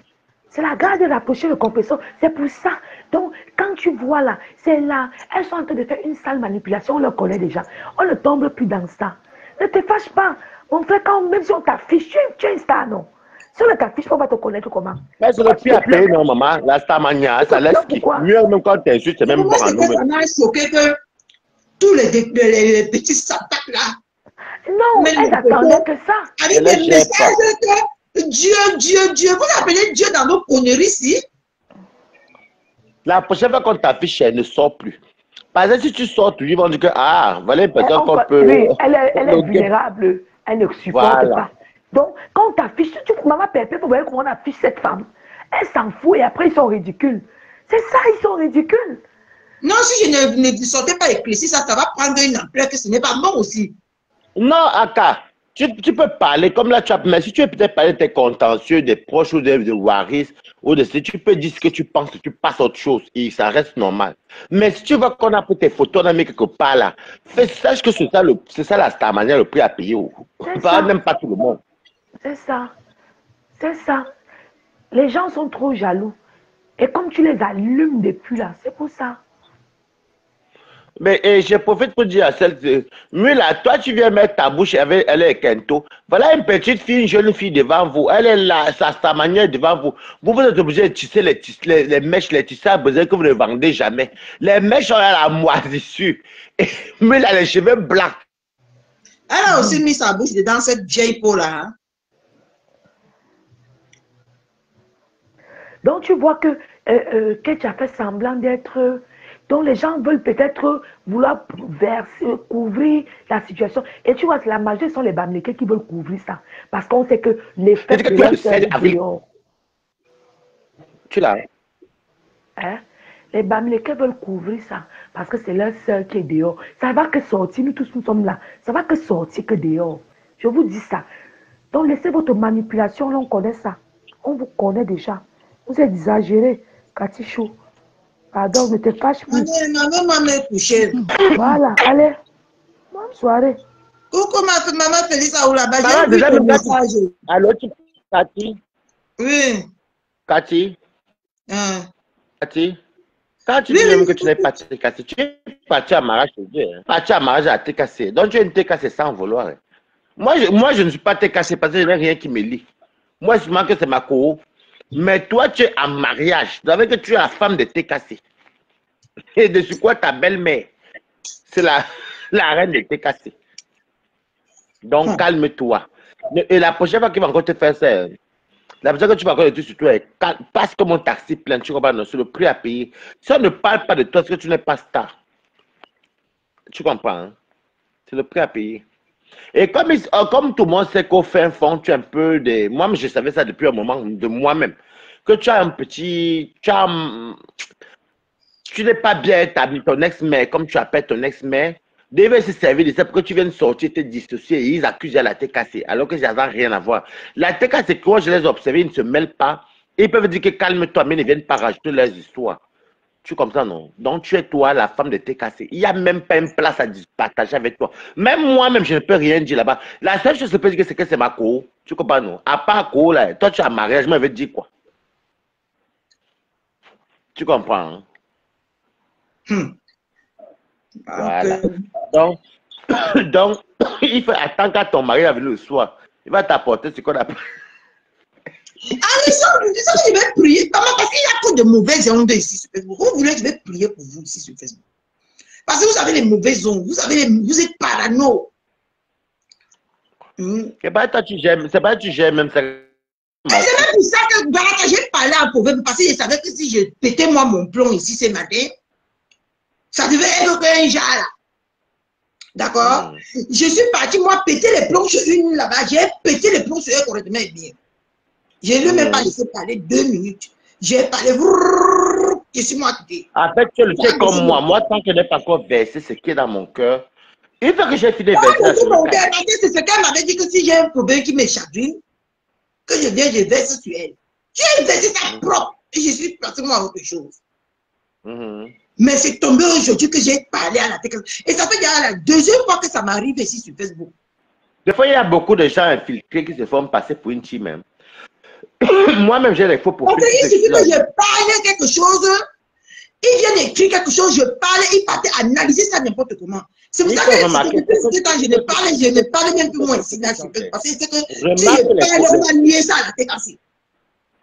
C'est la garde rapprochée de compresseur. C'est pour ça. Donc, quand tu vois là, c'est là. Elles sont en train de faire une sale manipulation. On le connaît déjà. On ne tombe plus dans ça. Ne te fâche pas. Mon frère, même si on t'affiche, tu es un star, non? Si on t'affiche, on va te connaître comment? Mais c'est le pire à payer, non, maman. La starmania, ça laisse qui. Mieux même quand tu insultes, c'est même bon à nous. On a choqué que tous les petits sapates là. Non, elles attendaient que ça. Avec des messages que Dieu. Vous appelez Dieu dans vos conneries ici. La prochaine fois qu'on t'affiche, elle ne sort plus. Par exemple, si tu sors, ils vont dire que, voilà une personne qu'on peut... Oui, elle est vulnérable. Elle ne supporte pas. Donc, quand on t'affiche, maman Pépé, vous voyez comment on affiche cette femme. Elle s'en fout et après, ils sont ridicules. C'est ça, ils sont ridicules. Non, si je ne sortais pas éclairci, ça va prendre une ampleur que ce n'est pas bon aussi. Non, Aka, tu peux parler comme là, mais si tu veux peut-être parler de tes contentieux, des proches ou de Waris, ou de tu peux dire ce que tu penses, tu passes à autre chose et ça reste normal. Mais si tu vois qu'on a pris tes photos, on a mis quelque part là, sache que c'est ça la star manière, le prix à payer. Même pas tout le monde. C'est ça. C'est ça. Les gens sont trop jaloux. Et comme tu les allumes depuis là, c'est pour ça. Mais je profite pour dire à celle mais là, toi tu viens mettre ta bouche avec elle est Kento. Voilà une petite fille, une jeune fille devant vous. Elle est là, sa manière devant vous. Vous êtes obligé de tisser les mèches, les tissages que vous ne vendez jamais. Les mèches ont la moisissure. Mais là, les cheveux blancs. Elle a aussi mis sa bouche dedans cette vieille peau là. Hein? Donc tu vois que tu as fait semblant d'être... Donc les gens veulent peut-être vouloir verser, couvrir la situation. Et tu vois, la majorité sont les Bamileke qui veulent couvrir ça. Parce qu'on sait que les fêtes de leur sœur est dehors. Tu l'as. Hein? Les Bamileke veulent couvrir ça. Parce que c'est leur sœur qui est dehors. Ça va que sortir, nous tous nous sommes là. Ça va que sortir que dehors. Je vous dis ça. Donc laissez votre manipulation, là on connaît ça. On vous connaît déjà. Vous êtes exagérés. Cathy Chou. Pardon, ne te fâche plus. Maman m'a couché. Voilà, allez. Bonne soirée. Coucou maman Félix ou là-bas. Maman, J'ai déjà vu ton même message. Allô, Cathy? Oui. Cathy? Ah. Cathy? Quand tu Oui, dis oui, même que tu n'es pas TKC, tu es parti à mariage chez Dieu. Hein. Parti à mariage à TKC. Donc tu es une TKC sans vouloir. Hein. Moi, je ne suis pas TKC parce que je n'ai rien qui me lie. Moi, je manque que c'est ma co. Mais toi, tu es en mariage. Vous savez que tu es la femme de TKC. Et dessus quoi ta belle-mère? C'est la reine de TKC. Donc, calme-toi. Et la prochaine fois qu'il va encore te faire ça, la prochaine fois que tu vas encore le tout sur toi, parce que mon taxi plein, tu comprends, c'est le prix à payer. Si on ne parle pas de toi, parce que tu n'es pas star. Tu comprends, hein? C'est le prix à payer. Et comme tout le monde sait qu'au fin fond, tu es un peu de... Moi-même, je savais ça depuis un moment de moi-même. Que tu as un petit... Tu n'es pas bien établi, ton ex-mère, comme tu appelles ton ex-mère, devait se servir de ça pour que tu viennes sortir, te dissocier et ils accusent à la TKC, alors que ça n'a rien à voir. La TKC, quand je les ai observés, ils ne se mêlent pas. Ils peuvent dire que calme-toi, mais ils ne viennent pas rajouter leurs histoires. Tu comprends, non? Donc, tu es toi, la femme de TKC. Il n'y a même pas une place à partager avec toi. Même moi-même, je ne peux rien dire là-bas. La seule chose que je peux dire, c'est que c'est ma co. Tu comprends, non? À part co, là, toi, tu as mariage, je m'avais dit quoi? Tu comprends, hein? Voilà. Donc, il faut attendre quand ton mari va venir le soir. Il va t'apporter ce qu'on appelle. Ah, mais ça, je vais prier. Maman, parce qu'il y a trop de mauvaises ondes ici sur Facebook. Vous voulez que je vais prier pour vous ici sur Facebook. Parce que vous avez les mauvaises ondes. Vous êtes parano. C'est pas toi tu gères, c'est pas tu gères même ça. C'est même pour ça que Baraka, j'ai parlé à un proverbe parce que je savais que si je pétais moi mon plomb ici ce matin, ça devait être un genre là. D'accord? Je suis parti, moi, péter les plombs sur une là-bas. J'ai pété les plombs sur elle correctement et bien. Je ne lui ai même pas laissé parler 2 minutes. J'ai parlé. Je suis moi qui. En fait, tu le sais comme moi. Moi, tant que je n'ai pas encore versé ce qui est dans mon cœur, une fois que j'ai fini de verser. C'est ce qu'elle m'avait dit que si j'ai un problème qui me chagrine, que je viens, je verse sur elle. J'ai versé ça propre et je suis passé moi à autre chose. Mais c'est tombé aujourd'hui que j'ai parlé à la technique. Et ça fait déjà la 2e fois que ça m'arrive ici sur Facebook. Des fois, il y a beaucoup de gens infiltrés qui se font passer pour une team même. Moi-même, j'ai les faux profils. Il suffit que je parle quelque chose, il vient d'écrire quelque chose, je parle, il partait analyser ça n'importe comment. C'est pour ça que quand je ne parle même plus moins ici. Parce que c'est que si je parle, on va nier ça à la tête cassée.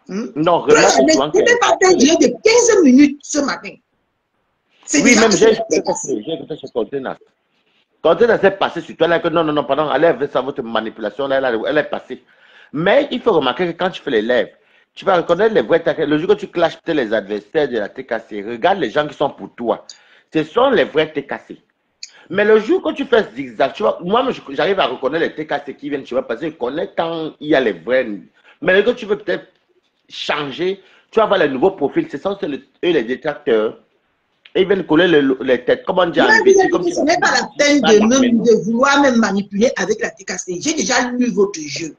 Non, remarque souvent que... Je n'ai pas fait de 15 minutes ce matin. Oui, même j'ai écouté ce contenu. Quand elle s'est passée sur toi, elle a dit que non, pardon, elle avait sa votre manipulation, elle est passée. Mais il faut remarquer que quand tu fais les lèvres, tu vas reconnaître les vrais TKC. Le jour que tu clashes les adversaires de la TKC, regarde les gens qui sont pour toi. Ce sont les vrais TKC. Mais le jour que tu fais zigzag, tu vois, moi, j'arrive à reconnaître les TKC qui viennent, tu vois, parce que je connais quand il y a les vrais. Mais le jour que tu veux peut-être changer, tu vas voir les nouveaux profils. Ce sont eux les détracteurs. Et ils viennent coller les têtes. Comment dire en ce n'est pas la peine de vouloir même manipuler avec la TKC. J'ai déjà lu votre jeu.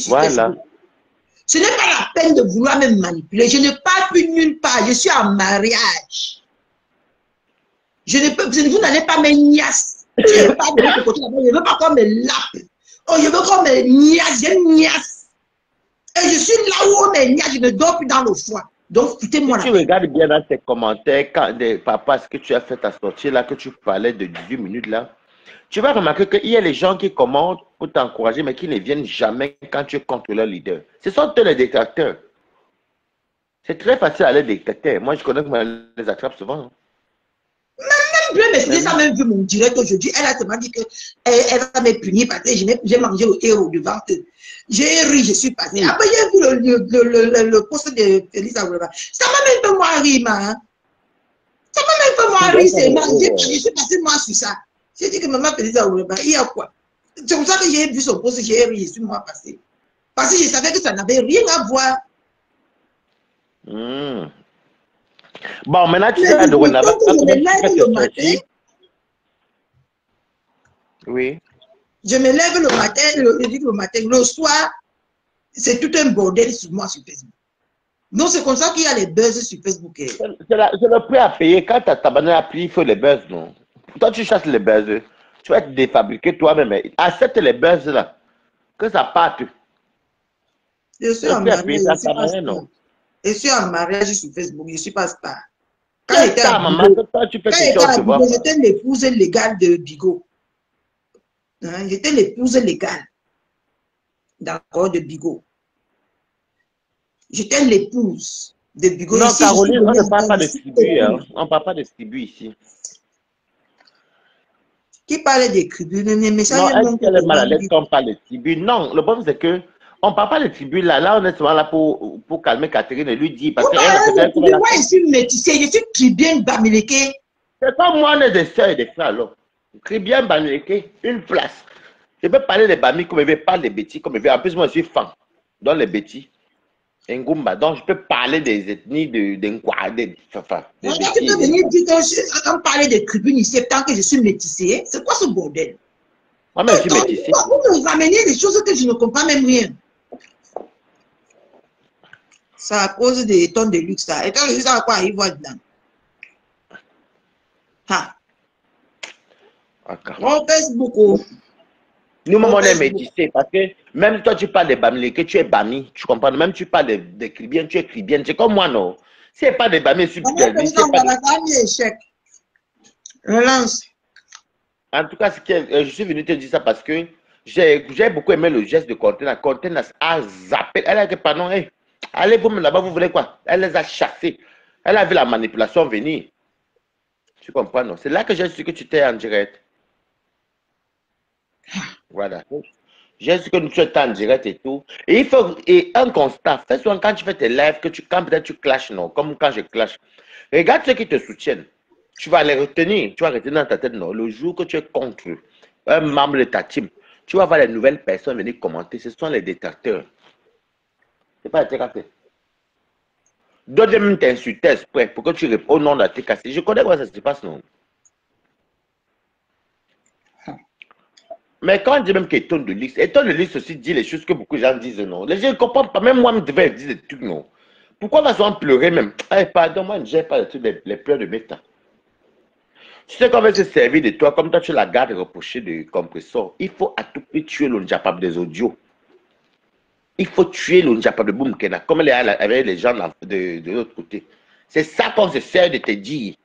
Voilà. Ce n'est pas la peine de vouloir même manipuler. Je ne pars plus nulle part. Je suis en mariage. Vous n'allez pas me niasse. Je ne veux pas de côté là-bas. Je ne veux pas qu'on me lappe. Oh, je veux qu'on me niasse. Je niasse. Et je suis là où on me niasse. Je ne dors plus dans le foie. Donc, écoutez-moi là. Si tu regardes bien dans tes commentaires, par rapport à ce que tu as fait ta sortie là, que tu parlais de 18 minutes là, tu vas remarquer qu'il y a les gens qui commentent pour t'encourager, mais qui ne viennent jamais quand tu es contre leur leader. Ce sont eux les détracteurs. C'est très facile à les détracter. Moi, je connais que je les attrape souvent. Même Dieu m'expliquer ça, même vu mon direct aujourd'hui. Elle a tellement dit qu'elle va me punir parce que j'ai mangé le héros devant eux. J'ai ri, je suis passé. Après, j'ai vu le poste de Félix Aoueba. Ça m'a même fait moi rire, hein. Ça m'a même fait moi Tu dois rire, faire c'est le moi. Je haut. suis passé moi sur ça. J'ai dit que maman faisait ça au repas. Il y a quoi? C'est comme ça que j'ai vu son poste, j'ai ri, je suis moi passé. Parce que je savais que ça n'avait rien à voir. Hmm. Bon, maintenant, tu Mais sais, à du coup, dorénavant, quand je quand me même tu fais lève tes le matin, sorties. Oui. je me lève le matin, le matin, le soir, c'est tout un bordel sur moi sur Facebook. Donc, c'est comme ça qu'il y a les buzz sur Facebook. C'est le prix à payer. Quand tu as abandonné à prix, il faut les buzz, non? Toi, tu chasses les buzz. Tu vas te défabriquer toi-même. Accepte les buzz, là. Que ça parte. Je suis Le en prix à payer, mariage, je ça ne suis sert à pas rien, star. non? Je suis en mariage sur Facebook, je ne suis pas star. Tu Quand es j'étais à star, maman. Bigo, Toi, tu fais quand tes j'étais choses, à tu vois Bigo, pas. j'étais l'épouse légale de Bigo. Hein, j'étais l'épouse légale, d'accord, de Bigo. J'étais l'épouse de Bigo. Non, Ici, je suis Caroline, on venue ne en parle tant pas que de tribu, hein. épouse. On ne parle pas de tribu ici. Qui parlait des tribus, ne me Non, changez elle mon dit qu'elle est mal à comment l'aise dire. quand on parle de tribu. Non, le problème, c'est que on ne parle pas de tribu là. Là, on est souvent là pour calmer Catherine et lui dire, Vous parce qu'elle, parlez de peut-être, tribus, elle a moi je compris. suis métissée, je suis tribien bamileke. C'est comme moi, on est des soeurs et des frères, alors. Tribien Bamileke, une place. Je peux parler des Bami comme je veux, pas des bêtis comme je veux. En plus, moi, je suis fan dans les bêtis. Ngumba. Donc, je peux parler des ethnies de Nkwa, des Moi, tu bêtis. peux venir dire qu'on parlait de tribus ici tant que je suis métissée. C'est quoi ce bordel? Moi-même, je suis métissé. Vous me ramenez des choses que je ne comprends même rien. Ça à cause des tonnes de luxe. Et tonnes de luxe, ça va quoi? Ils voient dedans. Ah. Okay. Mon Facebook, oh. Nous-mêmes, Mon on est Facebook. métissés parce que même toi, tu parles de Bamilé, que tu es Bami, tu comprends? Même tu parles de Cribienne, tu es Cribienne. C'est comme moi, non? Si c'est pas de Bami, je suis Comment Belbi, comme si ça, c'est on pas va de... faire un échec? Relance. En tout cas, je suis venu te dire ça parce que j'ai beaucoup aimé le geste de Contenance. Contenance a zappé. Elle a dit, pardon, hey, allez vous là-bas, vous voulez quoi? Elle les a chassés. Elle a vu la manipulation venir. Tu comprends, non? C'est là que j'ai su que tu étais en direct. Voilà. J'ai su que tu étais en direct et tout. Et il faut, et un constat, fais souvent quand tu fais tes lives, quand peut-être tu clashes, non, comme quand je clash. Regarde ceux qui te soutiennent. Tu vas les retenir, tu vas retenir dans ta tête, non. Le jour que tu es contre un membre de ta team, tu vas voir les nouvelles personnes venir commenter. Ce sont les détracteurs. C'est pas les TKC. D'autres même t'insulter exprès pour que tu réponds au nom de la TKC. Je connais comment ça se passe, non. Mais quand on dit même qu'Eton de Lix, Eton de Lix aussi dit les choses que beaucoup de gens disent, non. Les gens ne comprennent pas, même moi, je devais dire des trucs, non. Pourquoi va souvent pleurer même? Eh, pardon, moi, je ne gère pas les trucs, les pleurs de méta. Tu sais qu'on va se servir de toi, comme toi, tu la gardes reprochée de compresseur. Il faut à tout prix tuer le Njapab des audios. Il faut tuer le Njapab de Boumkena, comme elle est avec les gens de l'autre côté. C'est ça qu'on se sert de te dire.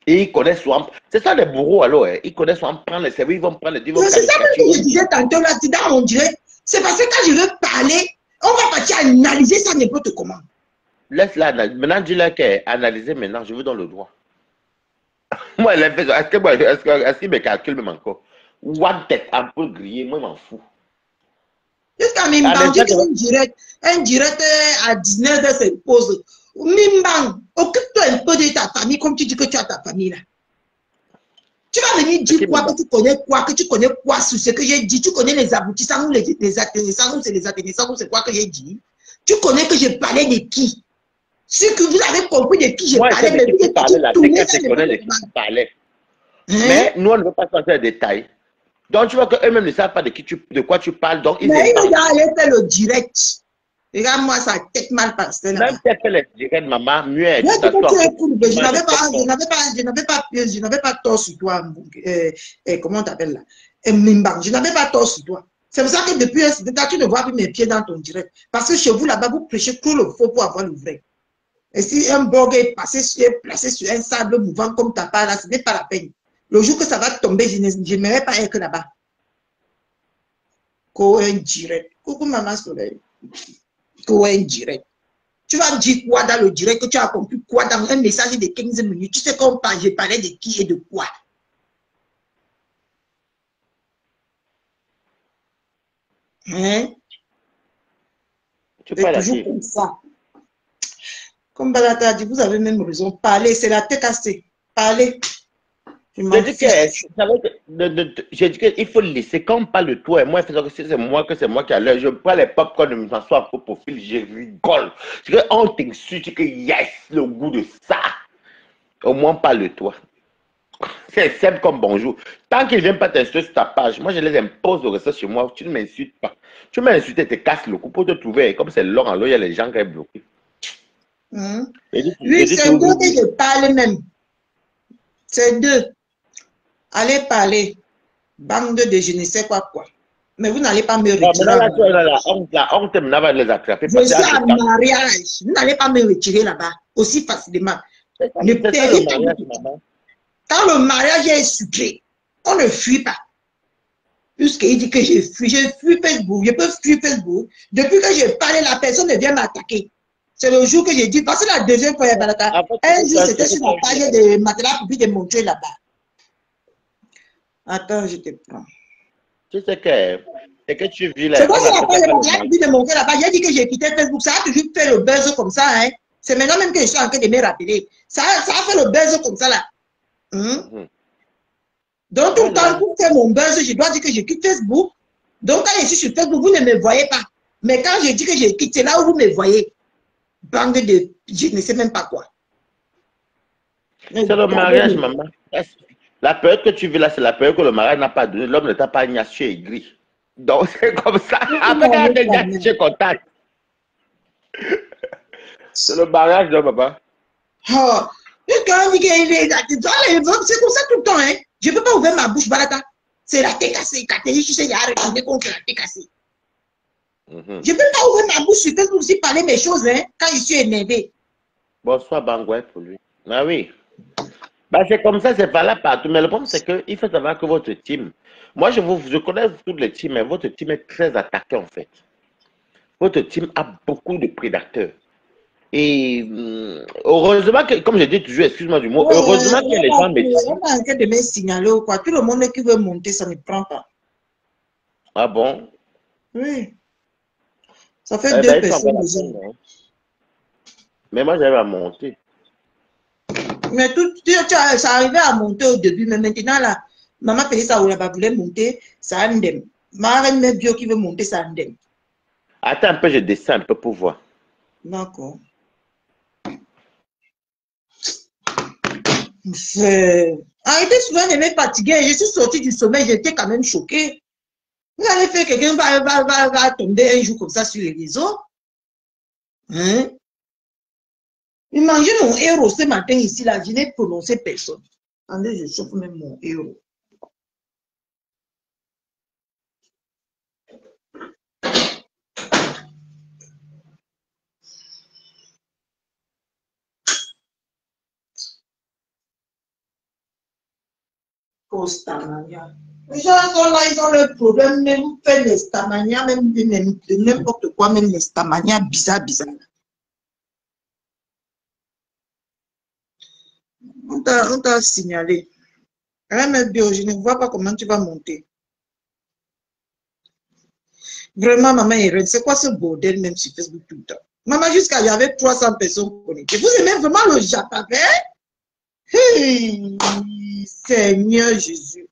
Et ils connaissent souvent. C'est ça les bourreaux alors. Hein. Ils connaissent souvent prendre les services, ils vont prendre les C'est ça même que je disais tantôt là, dans mon direct. C'est parce que quand je veux parler, on va partir analyser ça n'importe comment. Laisse-la analyser. Maintenant, dis-leur qu'elle analyser maintenant, je veux dans le droit. Moi, elle fait ça. Est-ce qu'il me calcule même encore? One tête, un peu grillé, moi, je m'en fous. Jusqu'à Mimbang, dit qu'un direct à 19h, c'est pause. Mimbang, occupe-toi un peu de ta famille comme tu dis que tu as ta famille là. Tu vas venir dire quoi, que tu connais quoi sur ce que j'ai dit. Tu connais les aboutissants ou les atterrissants ou c'est les atterrissants ou c'est quoi que j'ai dit. Tu connais que je parlais de qui. Ce que vous avez compris de qui je parlais, mais vous êtes parler, la tourné TKC connaît de qui tu parlais. Hein? Mais nous, on ne veut pas sortir les détails. Donc, tu vois qu'eux-mêmes ne savent pas de quoi tu parles. Donc, ils mais il va aller faire le direct. Regarde-moi sa tête mal passée là. Même si elle fait les directs, maman, mieux elle dit Je n'avais pas tort sur toi. Comment on t'appelle là? Mimbang. Je n'avais pas tort sur toi. C'est pour ça que depuis un certain temps, tu ne vois plus mes pieds dans ton direct. Parce que chez vous là-bas, vous prêchez tout le faux pour avoir le vrai. Et si un borg est placé sur un sable mouvant comme ta part là, ce n'est pas la peine. Le jour que ça va tomber, je n'aimerais pas être là-bas. Un direct. Coucou maman soleil. Un direct. Tu vas dire quoi dans le direct que tu as compris quoi dans un message de 15 minutes? Tu sais qu'on parle, je parlais de qui et de quoi? Hein? Tu parles toujours comme ça. Comme Balata a dit, vous avez même raison. Parler, c'est la TKC. Parlez. Je m'en J'ai dit fiche. j'ai dit qu'il faut laisser, quand on parle de toi et moi, c'est moi qui a l'heure. Je prends les pop-corn, je m'assois au profil, je rigole. C'est qu'on t'insulte, que yes, le goût de ça. Au moins, on parle de toi. C'est simple comme bonjour. Tant que je n'aime pas t'insulter sur ta page, moi je les impose de rester chez moi. Tu ne m'insultes pas. Tu m'insultes et te casses le cou pour te trouver. Comme c'est long en l'eau, il y a les gens qui sont bloqués. Oui, c'est d'eux que je parle même. C'est d'eux. Allez parler. Bande de je ne sais quoi. Mais vous n'allez pas me retirer. La honte va les attraper. Je suis en mariage. Vous n'allez pas me retirer là-bas aussi facilement. Ne perdez pas. Quand le mariage est sucré, on ne fuit pas. Puisqu'il dit que je fuis Facebook, je peux fuir Facebook. Depuis que je parle, la personne ne vient m'attaquer. C'est le jour que j'ai dit, parce que la deuxième fois, un jour, c'était sur la page de Matelas pour de montrer là-bas. Attends, je te prends. Tu sais que tu vis là. C'est quoi sur la page de Matelas pour de montrer là-bas? J'ai dit que j'ai quitté Facebook. Ça a toujours fait le buzz comme ça. Hein? C'est maintenant même que je suis en train de me rappeler. Ça a fait le buzz comme ça là. Donc, tout le temps, pour faire mon buzz, je dois dire que je quitte Facebook. Donc, quand je suis sur Facebook, vous ne me voyez pas. Mais quand je dis que je quitte, c'est là où vous me voyez. Bande de... Je ne sais même pas quoi. C'est le mariage, maman. La période que tu vis là, c'est la période que le mariage n'a pas donné. L'homme ne t'a pas gnaché et gris. Donc, c'est comme ça. Après, quand tu es gnaché, contact. C'est le mariage de maman. Oh. C'est comme ça tout le temps. Hein? Je ne peux pas ouvrir ma bouche, Balata. C'est la tête cassée. Catherine, tu sais, il y a retourné contre la tête cassée. Je ne peux pas ouvrir ma bouche sur Facebook aussi parler mes choses hein, quand je suis énervé. Bonsoir, Bangoué, pour lui. Ah oui. Bah, c'est comme ça, c'est pas là partout. Mais le problème, c'est qu'il faut savoir que votre team, moi, je connais toutes les teams, mais votre team est très attaqué, en fait. Votre team a beaucoup de prédateurs. Et heureusement que, comme je dis toujours, excuse-moi du mot, heureusement que les gens me disent. On a en train de me signaler ou quoi. Tout le monde qui veut monter, ça ne prend pas. Ah bon? Oui. Ça fait deux personnes déjà. Mais moi, j'arrive à monter. Mais ça arrivait à monter au début, mais maintenant, là, maman Pélissa voulait monter, ça a un dem. Ma reine Bio qui veut monter, ça a un dem. Attends un peu, je descends un peu pour voir. D'accord. Arrêtez souvent de me fatiguer. Je suis sortie du sommeil, j'étais quand même choquée. Vous allez faire quelqu'un va tomber un jour comme ça sur les réseaux. Hein? Imaginez mon héros ce matin ici, là, je n'ai prononcé personne. Attendez, je chauffe même mon héros. Stamania. Les gens sont là, ils ont le problème, même fait les stamania, même de n'importe quoi, même les stamania bizarre. On t'a signalé. Bio, je ne vois pas comment tu vas monter. Vraiment, maman Irène, c'est quoi ce bordel même sur Facebook tout le temps? Maman, jusqu'à il y avait 300 personnes connectées. Vous aimez vraiment le japabé? Hey, Seigneur Jésus.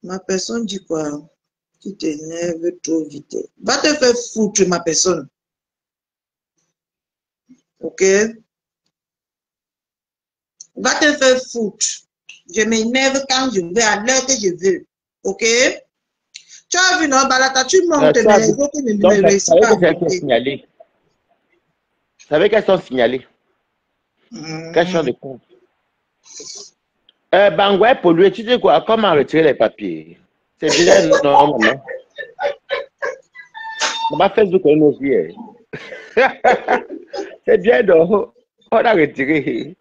Ma personne dit quoi? Tu t'énerves trop vite. Va te faire foutre, ma personne. Ok? Va te faire foutre. Je m'énerve quand je vais à l'heure que je veux. Ok? Tu as vu, non, Balata, tu montes, mais les autres ne me réussissent pas. Vous savez qu'elles sont signalées. Question de compte. Bangoué, pour lui, tu dis quoi? Comment retirer les papiers? C'est bien, non, maman. Maman, Facebook, on nous dit. C'est bien, non? On a retiré.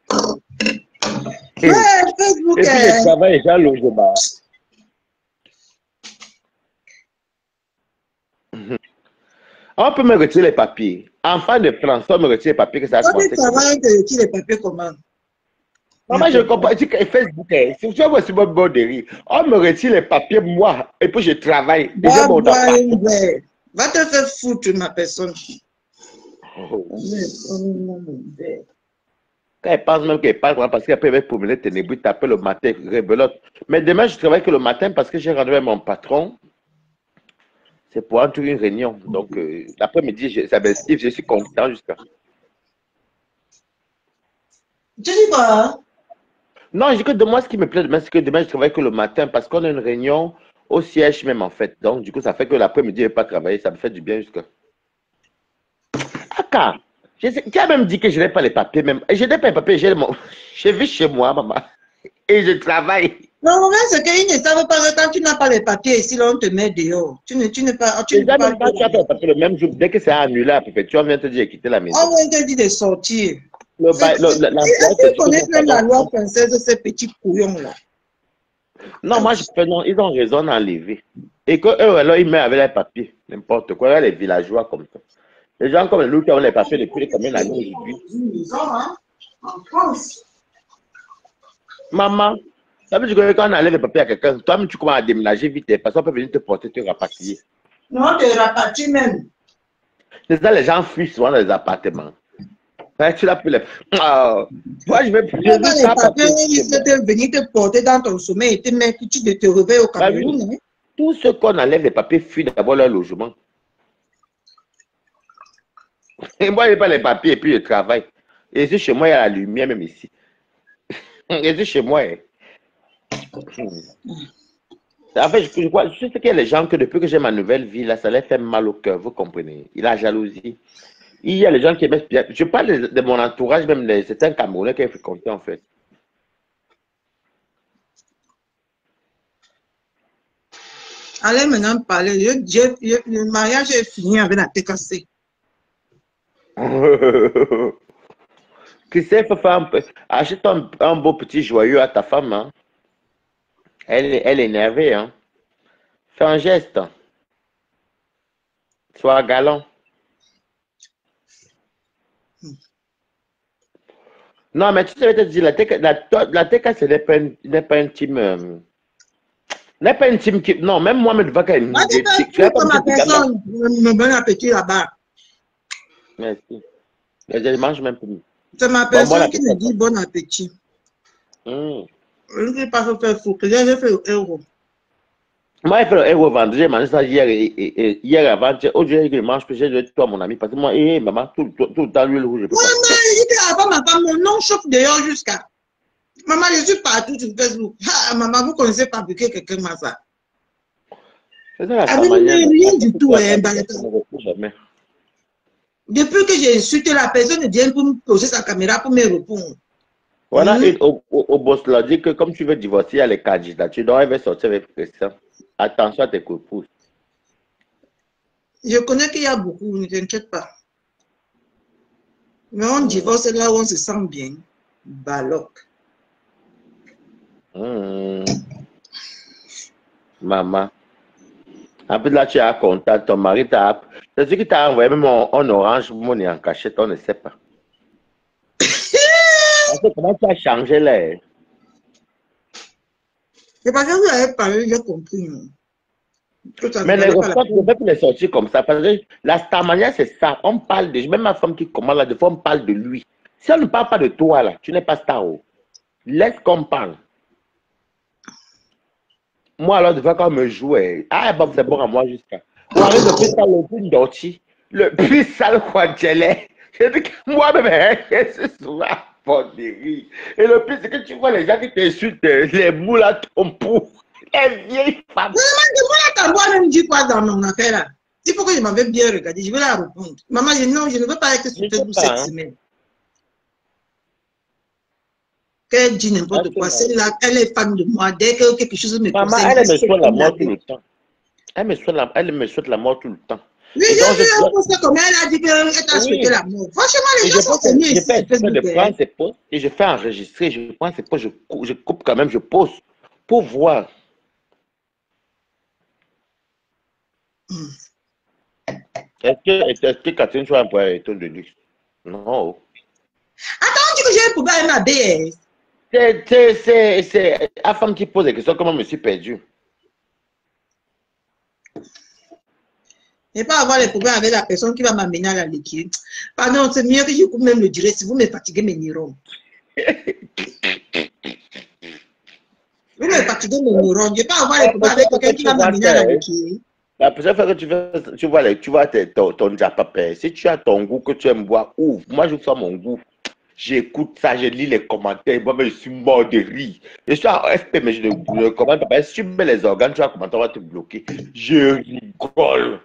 Ouais, Facebook. Et puis, je travaille déjà au logement. On peut me retirer les papiers. Enfant de France, on me retire les papiers que ça a commencé. Tu travailles, tu retires les papiers comment? Maman, je comprends. Je dis que Facebook, si tu vois, c'est mon bon délire. On me retire les papiers, moi, et puis je travaille. Va te faire foutre, ma personne. Oh. Quand elle pense même qu'elle parle, parce qu'après elle va promener ténébreux, taper le matin, rebelote. Mais demain, je travaille que le matin parce que j'ai rendu avec mon patron. C'est pour entrer une réunion. Donc, l'après-midi, ça va Steve, je suis content jusqu'à. Tu dis quoi? Non, je dis que de moi, ce qui me plaît demain, c'est que demain, je travaille que le matin parce qu'on a une réunion au siège même, en fait. Donc, du coup, ça fait que l'après-midi, je ne vais pas travailler. Ça me fait du bien jusqu'à. Ah, car, tu as même dit que je n'ai pas les papiers, même. Je n'ai pas les papiers, je vis chez moi, maman. Et je travaille. Non, mais c'est qu'ils ne savent pas que quand tu n'as pas les papiers ici, là, on te met dehors. Tu ne peux pas. Déjà, même quand tu as pas les papiers le même jour, dès que c'est annulé à préfecture, on vient te dire de quitter la maison. On vient te dire de sortir. Est-ce qu'ils connaissent même la loi française, ces petits couillons-là? Non, moi, je fais non, ils ont raison d'enlever. Et que eux, alors, ils mettent avec les papiers, n'importe quoi, les villageois comme ça. Les gens comme nous qui ont les papiers depuis combien d'années aujourd'hui. En France. Maman, ça veut dire que quand on enlève les papiers à quelqu'un, toi-même, tu commences à déménager vite, parce qu'on peut venir te porter, te rapatrier. Non, te rapatrie même. C'est ça, les gens fuient souvent dans les appartements. Tu l'as plus les... Oh, moi, je vais plus. Les papiers, ils veulent venir te porter dans ton sommeil et te mettre, tu te réveilles au Cameroun. Oui. Tous ceux qu'on enlève les papiers fuient d'abord leur logement. Et moi, je n'ai pas les papiers et puis je travaille. Et ici, chez moi, il y a la lumière, même ici. Et ici, chez moi. En fait, je crois, je sais qu'il y a les gens que depuis que j'ai ma nouvelle vie, là, ça les fait mal au cœur, vous comprenez. Il a jalousie. Il y a les gens qui aiment bien. Je parle de mon entourage, même c'est un Camerounais qui a fréquenté en fait. Allez maintenant parler. Le mariage est fini avec la TKC. Qui sait, faut faire un peu. Achète un beau petit joyeux à ta femme. Hein. Elle est énervée. Hein. Fais un geste. Sois galant. Non, mais tu sais, je vais te dire, la TKC n'est pas intime. N'est pas intime. Non, même moi, je ne vais pas Moi, tu es comme ma personne. Bon appétit là-bas. Merci. Je mange même plus. C'est ma personne qui me dit bon appétit. Je ne sais pas faire fou. J'ai fait le héros. Moi, j'ai fait le héros vendredi. J'ai mangé ça hier avant-hier. Aujourd'hui, je mange plus. J'ai dit toi, mon ami. Parce que moi, maman, tout le temps, l'huile rouge. Moi, je avant ma femme, mon nom chauffe dehors jusqu'à. Maman, je suis partout sur Facebook. Ah, maman, vous connaissez fabriquer quelqu'un comme ça. C'est ça la avec rien du tout. Depuis que j'ai insulté la personne, elle vient pour me poser sa caméra pour me répondre. Voilà, au boss l'a dit que comme tu veux divorcer, il y a les candidats. Tu dois sortir avec pression. Attention à tes coups. Je connais qu'il y a beaucoup, ne t'inquiète pas. Mais on divorce là où on se sent bien. Baloc. Maman. En plus, là, tu as contact, ton mari t'a. C'est ce qui t'a envoyé même en orange, money en cachette, on ne sait pas. Comment tu as changé là? C'est parce que vous avez parlé, j'ai compris. Mais les repas, tu ne peux plus les sortir comme ça. Parce que la Starmania, c'est ça. On parle de. Même ma femme qui commande là, des fois, on parle de lui. Si on ne parle pas de toi, là, tu n'es pas star. Laisse qu'on parle. Moi, alors, de fois, quand on me jouait, ah, bon, c'est bon à moi jusqu'à. On arrive le plus sale, le plus dorti, le plus sale quoi, j'allais. Je dis que moi-même, c'est souvent bon de rire. Et le plus, c'est que tu vois les gens qui t'insultent, les moules à ton pou, les vieilles femmes. Maman, moi-même dit quoi dans mon affaire là? Il faut que je m'avais bien regardé, je vais la répondre. Maman, non, je ne veux pas être sur Facebook cette semaine. Qu'elle dit n'importe quoi, celle-là, elle est fan de moi. Dès que quelque chose me concerne, maman, elle me souhaite la mort tout le temps. Elle me souhaite la mort tout le temps. Oui, j'ai vu un post comme elle a dit qu'elle t'a souhaité la mort. Franchement, les gens sont saignés ici. Je prends ses posts et je fais enregistrer. Je prends ses posts, je coupe quand même, je pose pour voir. Est-ce que Catherine soit un poète de luxe? Non. Attends, tu dis que j'ai un problème avec ma BS. C'est la femme qui pose des questions, comment je me suis perdu. Je ne vais pas avoir les problèmes avec la personne qui va m'amener à la liquide. Pardon, c'est mieux que je coupe même le direct. Si vous me fatiguez mes neurones. Vous me fatiguez mon neurone. Je peux avoir les problèmes avec quelqu'un qui va m'amener à la béquille. La prochaine fois que tu vois ton japapé, si tu as ton goût que tu aimes boire, ouvre. Moi, je sens mon goût. J'écoute ça, je lis les commentaires. Moi, je suis mort de rire. Je suis en FP, mais je ne commande pas. Si tu mets les organes, tu vas commenter, on va te bloquer. Je rigole.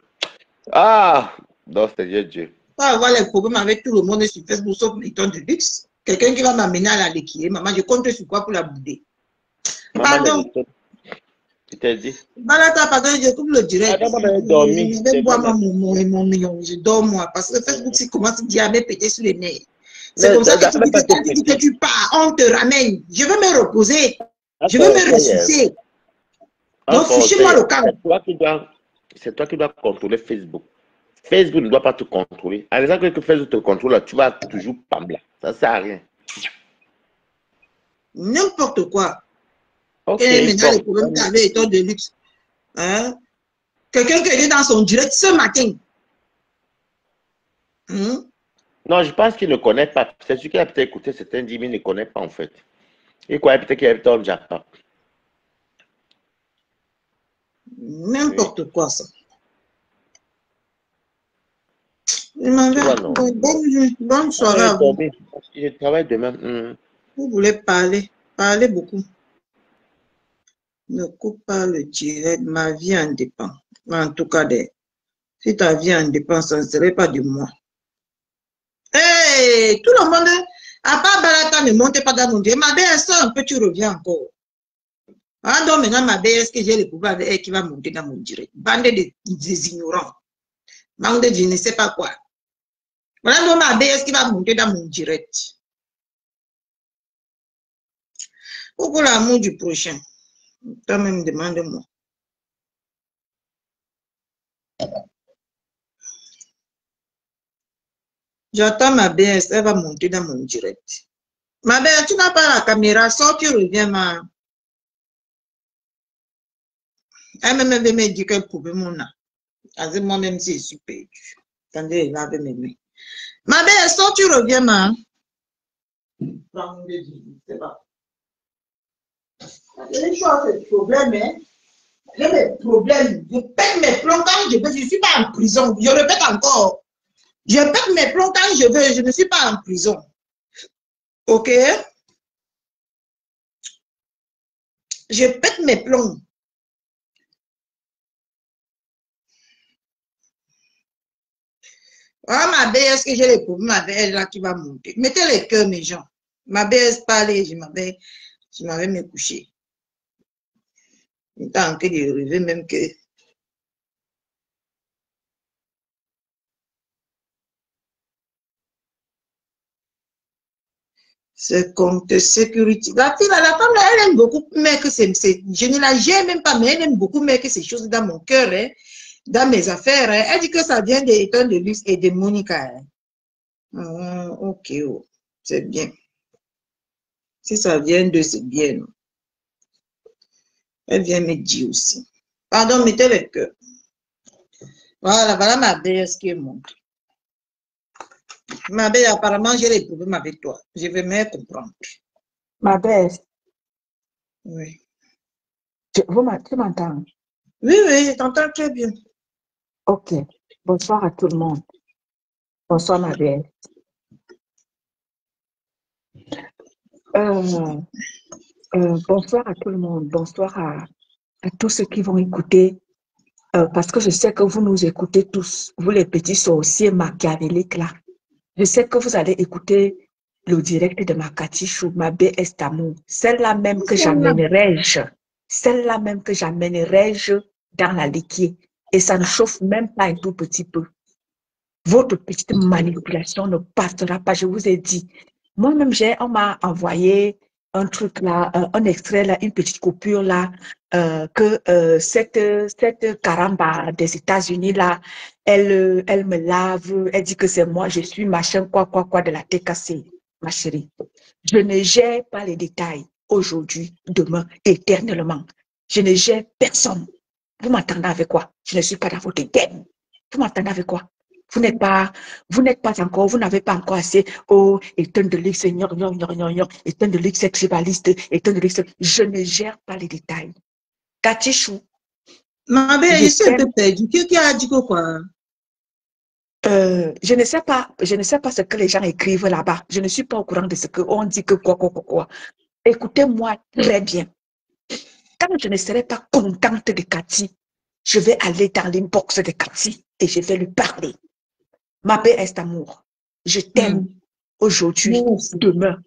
Ah, non, Seigneur Dieu. Pas avoir les problèmes avec tout le monde sur Facebook, sauf les tonnes de luxe. Quelqu'un qui va m'amener à la béquille. Maman, je compte sur quoi pour la bouder? Pardon. Tu t'es dit? Balata, pardon, je coupe le direct. Je vais boire mon million. Je dors moi. Parce que Facebook, si commence à dire à me péter sur les nerfs. C'est comme ça que tu dis que tu pars, on te ramène. Je veux me reposer. Je veux me ressusciter. Donc, fichez-moi le camp. C'est toi qui dois contrôler Facebook. Facebook ne doit pas te contrôler. En disant que Facebook te contrôle, tu vas toujours pambler. Ça ne sert à rien. N'importe quoi. Ok. Et maintenant, le problème qu'avait étant de luxe. Hein? Quelqu'un qui est dans son direct ce matin. Non, je pense qu'il ne connaît pas. C'est celui qui a peut-être écouté certains 10 000, il ne connaît pas en fait. Il croyait peut-être qu'il habite en Japon. N'importe quoi ça. Bonne soirée à vous. Je travaille demain. Vous voulez parler. Parlez beaucoup. Ne coupe pas le direct. Ma vie en dépend. En tout cas, si ta vie en dépend, ça ne serait pas de moi. Hey, tout le monde, à part Balata, ne montez pas dans mon direct. Ma belle, ça un peu, tu reviens encore. Ah, donc maintenant, ma belle, est-ce que j'ai le pouvoir avec elle qui va monter dans mon direct? Bande des ignorants. Bande de je ne sais pas quoi. Voilà donc ma belle, est-ce qui va monter dans mon direct? Pour l'amour du prochain. Toi-même, demande-moi. J'attends ma belle, elle va monter dans mon direct. Ma belle, tu n'as pas la caméra, sors, tu reviens, ma. Elle-même veut me dire quel problème on a. Moi-même, c'est super. Attendez, elle avait m'aimer. Ma belle, sors, tu reviens, ma. C'est pas. Les choses, c'est le problème, hein. J'ai mes problèmes. Je pète mes plombs quand je veux. Je ne suis pas en prison. Je répète encore. Je pète mes plombs quand je veux. Je ne suis pas en prison. Ok? Je pète mes plombs. Ah, ma belle, est-ce que j'ai les problèmes avec elle là qui va monter? Mettez les cœurs, mes gens. Ma belle, parler, je m'avais me coucher. Il est en train de rêver même que. C'est compte sécurité. La fille, la femme, là, elle aime beaucoup, mais que c'est. Je ne la gère même pas, mais elle aime beaucoup, mais que ces choses dans mon cœur, hein, dans mes affaires. Hein. Elle dit que ça vient des étoiles de luxe et de Monica. Hein. Ok, oh, c'est bien. Si ça vient de, c'est bien. Elle vient me dire aussi. Pardon, mettez le cœur. Voilà, voilà ma belle, ce qui est montré. Ma belle, apparemment, j'ai des problèmes avec toi. Je vais me comprendre. Ma belle. Oui. Tu m'entends? Oui, oui, je t'entends très bien. Ok. Bonsoir à tout le monde. Bonsoir, ma belle. Bonsoir à tout le monde. Bonsoir à tous ceux qui vont écouter. Parce que je sais que vous nous écoutez tous, vous les petits sorciers machiavéliques là. Je sais que vous allez écouter le direct de ma Katichou, ma BS d'amour. Celle-là même que j'amènerai-je. Celle-là même que j'amènerai-je dans la liquide. Et ça ne chauffe même pas un tout petit peu. Votre petite manipulation ne passera pas, je vous ai dit. Moi-même, on m'a envoyé un truc là, un extrait là, une petite coupure là, que cette caramba des États-Unis là, elle me lave, elle dit que c'est moi, je suis machin, quoi de la TKC, ma chérie. Je ne gère pas les détails aujourd'hui, demain, éternellement. Je ne gère personne. Vous m'entendez avec quoi? Je ne suis pas dans votre game. Vous m'entendez avec quoi? Vous n'êtes pas encore, vous n'avez pas encore assez. Oh, étonne de luxe, étonne de luxe tribaliste, étonne de luxe. Je ne gère pas les détails. Katichou, Ma belle, je suis un peu t'aime. perdue. Qui a dit quoi? Je ne sais pas ce que les gens écrivent là-bas. Je ne suis pas au courant de ce qu'on dit que quoi. Écoutez-moi très bien. Quand je ne serai pas contente de Cathy, je vais aller dans l'inbox de Cathy et je vais lui parler. Ma PS d'amour, je t'aime aujourd'hui, Merci. demain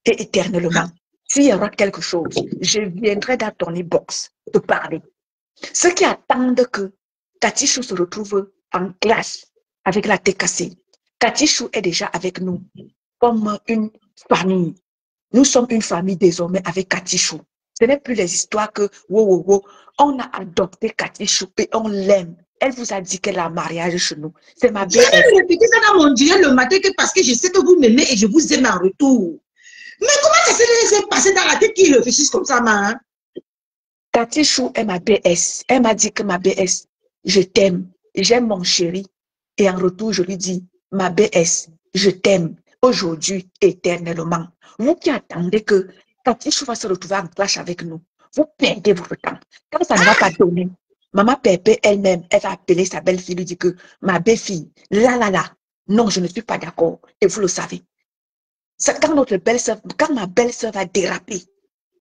et éternellement. S'il y aura quelque chose, je viendrai dans ton inbox te parler. Ceux qui attendent que Cathy Chou se retrouve en classe avec la TKC, Cathy Chou est déjà avec nous comme une famille. Nous sommes une famille désormais avec Cathy Chou. Ce n'est plus les histoires que, on a adopté Cathy Chou et on l'aime. Elle vous a dit qu'elle a un mariage chez nous. C'est ma J'ai BS. même répété ça dans mon direct le matin que parce que je sais que vous m'aimez et je vous aime en retour. Mais comment ça s'est passé dans la tête qu'ils réfléchissent comme ça, ma? Cathy Chou est ma BS. Elle m'a dit que ma BS, je t'aime, j'aime mon chéri. Et en retour, je lui dis, ma BS, je t'aime aujourd'hui, éternellement. Vous qui attendez que Cathy Chou va se retrouver en clash avec nous, vous perdez votre temps. Quand ça ne va pas donner, maman Pépé elle-même, elle va appeler sa belle-fille, lui dire que ma belle-fille, là, non, je ne suis pas d'accord. Et vous le savez. C'est quand ma belle-sœur va déraper,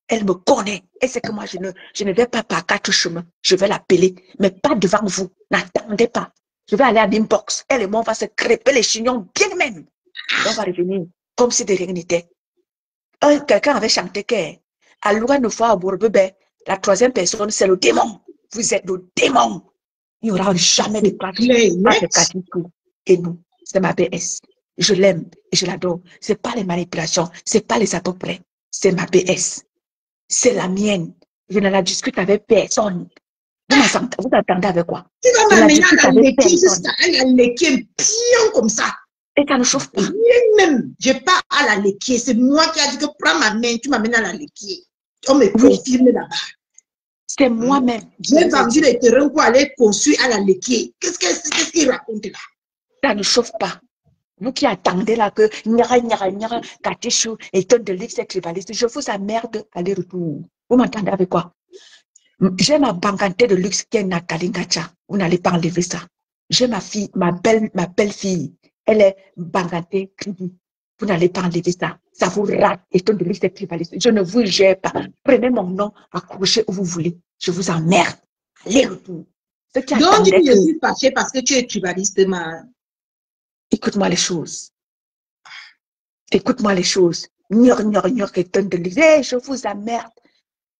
elle me connaît. Elle sait que moi, je ne vais pas par 4 chemins. Je vais l'appeler, mais pas devant vous. N'attendez pas. Je vais aller à l'inbox. Elle et moi, on va se crêper les chignons bien même. Et on va revenir comme si de rien n'était. Quelqu'un avait chanté que à loin de fois à Bourbebe, la troisième personne, c'est le démon. Vous êtes le démon. Il n'y aura jamais de clash entre Katikou et nous. C'est ma BS. Je l'aime et je l'adore. Ce n'est pas les manipulations, ce n'est pas les à peu près. C'est ma BS. C'est la mienne. Je ne la discute avec personne. Vous attendez avec quoi? Tu vas Je la m'amener discute à la avec léquer personne. jusqu'à la léquer bien comme ça. Et ça ne chauffe pas. Même, je pas à la léquer. C'est moi qui a dit que prends ma main, tu m'amènes à la léquer. On me Oui, confirme là-bas. c'est moi-même. J'ai vendu les terrains pour aller construire à la léquer. Qu'est-ce qu'il raconte là? Ça ne chauffe pas. Vous qui attendez là que Nyara, Katichou, étonne de l'ex tribaliste, je vous emmerde aller-retour. Vous m'entendez avec quoi? J'ai ma bangantée de luxe qui est Nathalie Gacha. Vous n'allez pas enlever ça. J'ai ma fille, ma belle-fille. Elle est bangantée crédit. Vous n'allez pas enlever ça. Ça vous rate. Étonne de luxe tribaliste. Je ne vous gère pas. Prenez mon nom, accrochez où vous voulez. Je vous emmerde. Aller-retour. Ceux qui Donc, attendaient je que... suis fâchée parce que tu es tribaliste, ma. Écoute-moi les choses. Écoute-moi les choses. Gnor, étonne de luxe. Hey, je vous emmerde.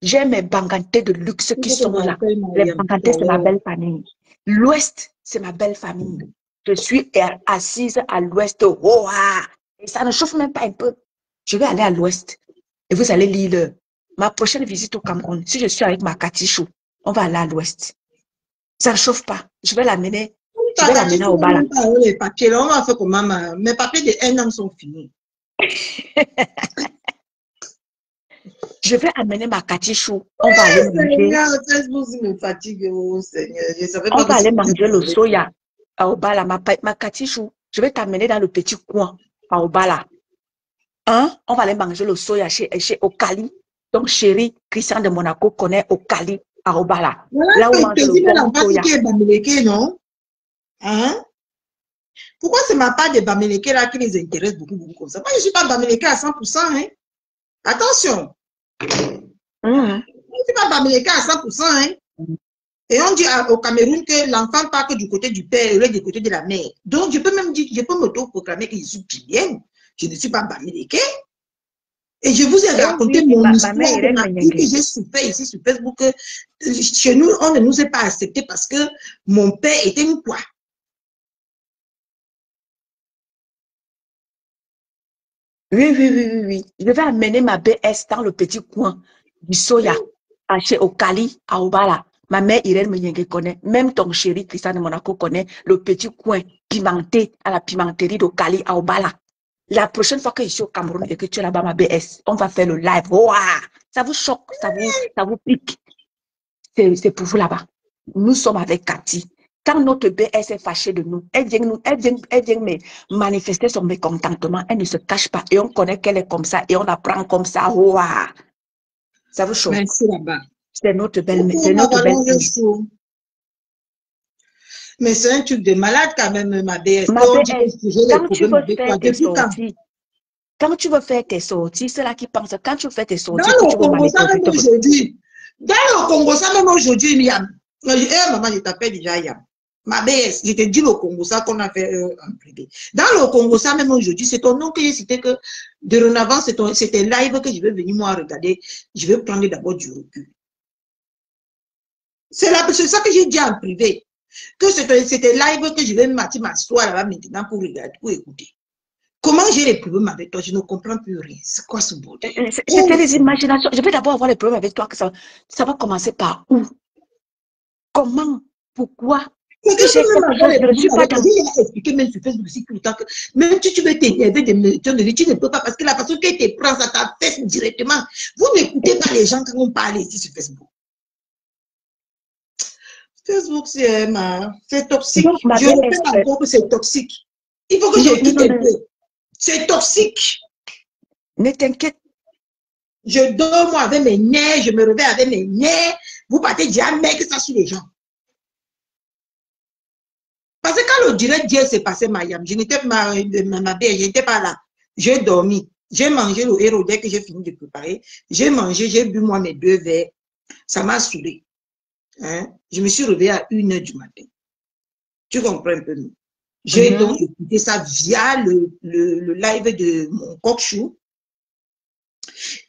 J'ai mes bangantés de luxe qui sont là. Les bangantés, c'est ma belle famille. L'Ouest, c'est ma belle famille. Je suis assise à l'Ouest. Oh, et ça ne chauffe même pas un peu. Je vais aller à l'Ouest et vous allez lire ma prochaine visite au Cameroun. Si je suis avec ma Katichou, on va aller à l'Ouest. Ça ne chauffe pas. Je vais l'amener. Je vais l'amener au Bala. Les papiers, on va faire comment? Mes papiers de 1 an sont finis. Je vais amener ma Katichou. On va aller manger. Facebook me fatigue, oh Seigneur. Je savais On pas va que aller manger le soya à Obala. Ma Katichou, je vais t'amener dans le petit coin à Obala. Hein? On va aller manger le soya chez Okali. Donc, chéri, Christian de Monaco connaît Okali à Obala. Voilà, Là où on mange le bon soya. qui est Bamileke, non? Hein? Pourquoi c'est ma part de Bamileke là qui les intéresse beaucoup comme ça? Moi, je ne suis pas Bamileke à 100%. Hein? Attention. Je ne suis pas Bamileke à 100%. Hein? Et on dit au Cameroun que l'enfant part que du côté du père et du côté de la mère. Donc, je peux même dire, je peux m'auto-proclamer que je suis pilienne. Je ne suis pas Bamileke. Et je vous ai raconté mon histoire de ma vie que j'ai souffert ici sur Facebook. Chez nous, on ne nous a pas accepté parce que mon père était une quoi? Oui. Je vais amener ma BS dans le petit coin du soya, à chez Okali, à Obala. Ma mère Irène Menyenge connaît, même ton chéri Christian de Monaco connaît le petit coin pimenté à la pimenterie d'Okali, à Obala. La prochaine fois que je suis au Cameroun et que tu es là-bas, ma BS, on va faire le live. Wow! Ça vous choque, ça vous pique. C'est pour vous là-bas. Nous sommes avec Cathy. quand notre BS est fâchée de nous, elle vient mais manifester son mécontentement, elle ne se cache pas. Et on connaît qu'elle est comme ça et on la prend comme ça. Ouah. Ça vous choque? Merci là-bas. C'est notre belle fille. Mais c'est un truc de malade quand même, ma BS. Ma BS, quand tu veux faire tes sorties, quand tu veux faire tes sorties, c'est là qui pense, quand tu fais tes sorties, dans le Congo, ça même aujourd'hui, même aujourd'hui, il y a, maman, je t'appelle déjà Yam. Ma BS, je te dis le Congo, ça qu'on a fait en privé. Dans le Congo, ça même aujourd'hui, c'est ton nom que j'ai cité que, de renavant, c'était live que je vais venir moi regarder. Je vais prendre d'abord du recul. C'est ça que j'ai dit en privé. Que c'était live que je vais m'asseoir là-bas maintenant pour regarder, pour écouter. Comment j'ai les problèmes avec toi? Je ne comprends plus rien. C'est quoi ce bordel? C'était les imaginations. Je vais d'abord avoir les problèmes avec toi. Que ça va commencer par où? Comment? Pourquoi? Je ne suis pas dans... J'ai expliqué même sur Facebook aussi tout le temps que même si tu veux t'énerver de me tu ne peux pas parce que la façon qu'elle te prend, ça t'affecte directement. Vous n'écoutez pas les gens quand on parle ici sur Facebook. Facebook, c'est toxique. Donc, je répète encore que c'est toxique. Il faut que je quitte un peu. C'est toxique. Ne t'inquiète. Je dors moi avec mes nerfs, je me réveille avec mes nerfs. Vous partez jamais que ça sur les gens. Parce que quand le direct d'hier s'est passé, Mayam, je n'étais pas je n'étais pas là. J'ai dormi. J'ai mangé le héros dès que j'ai fini de préparer. J'ai mangé, j'ai bu moi mes 2 verres. Ça m'a saoulé. Hein? Je me suis réveillée à 1h du matin. Tu comprends un peu? J'ai donc écouté ça via le live de mon coq-chou.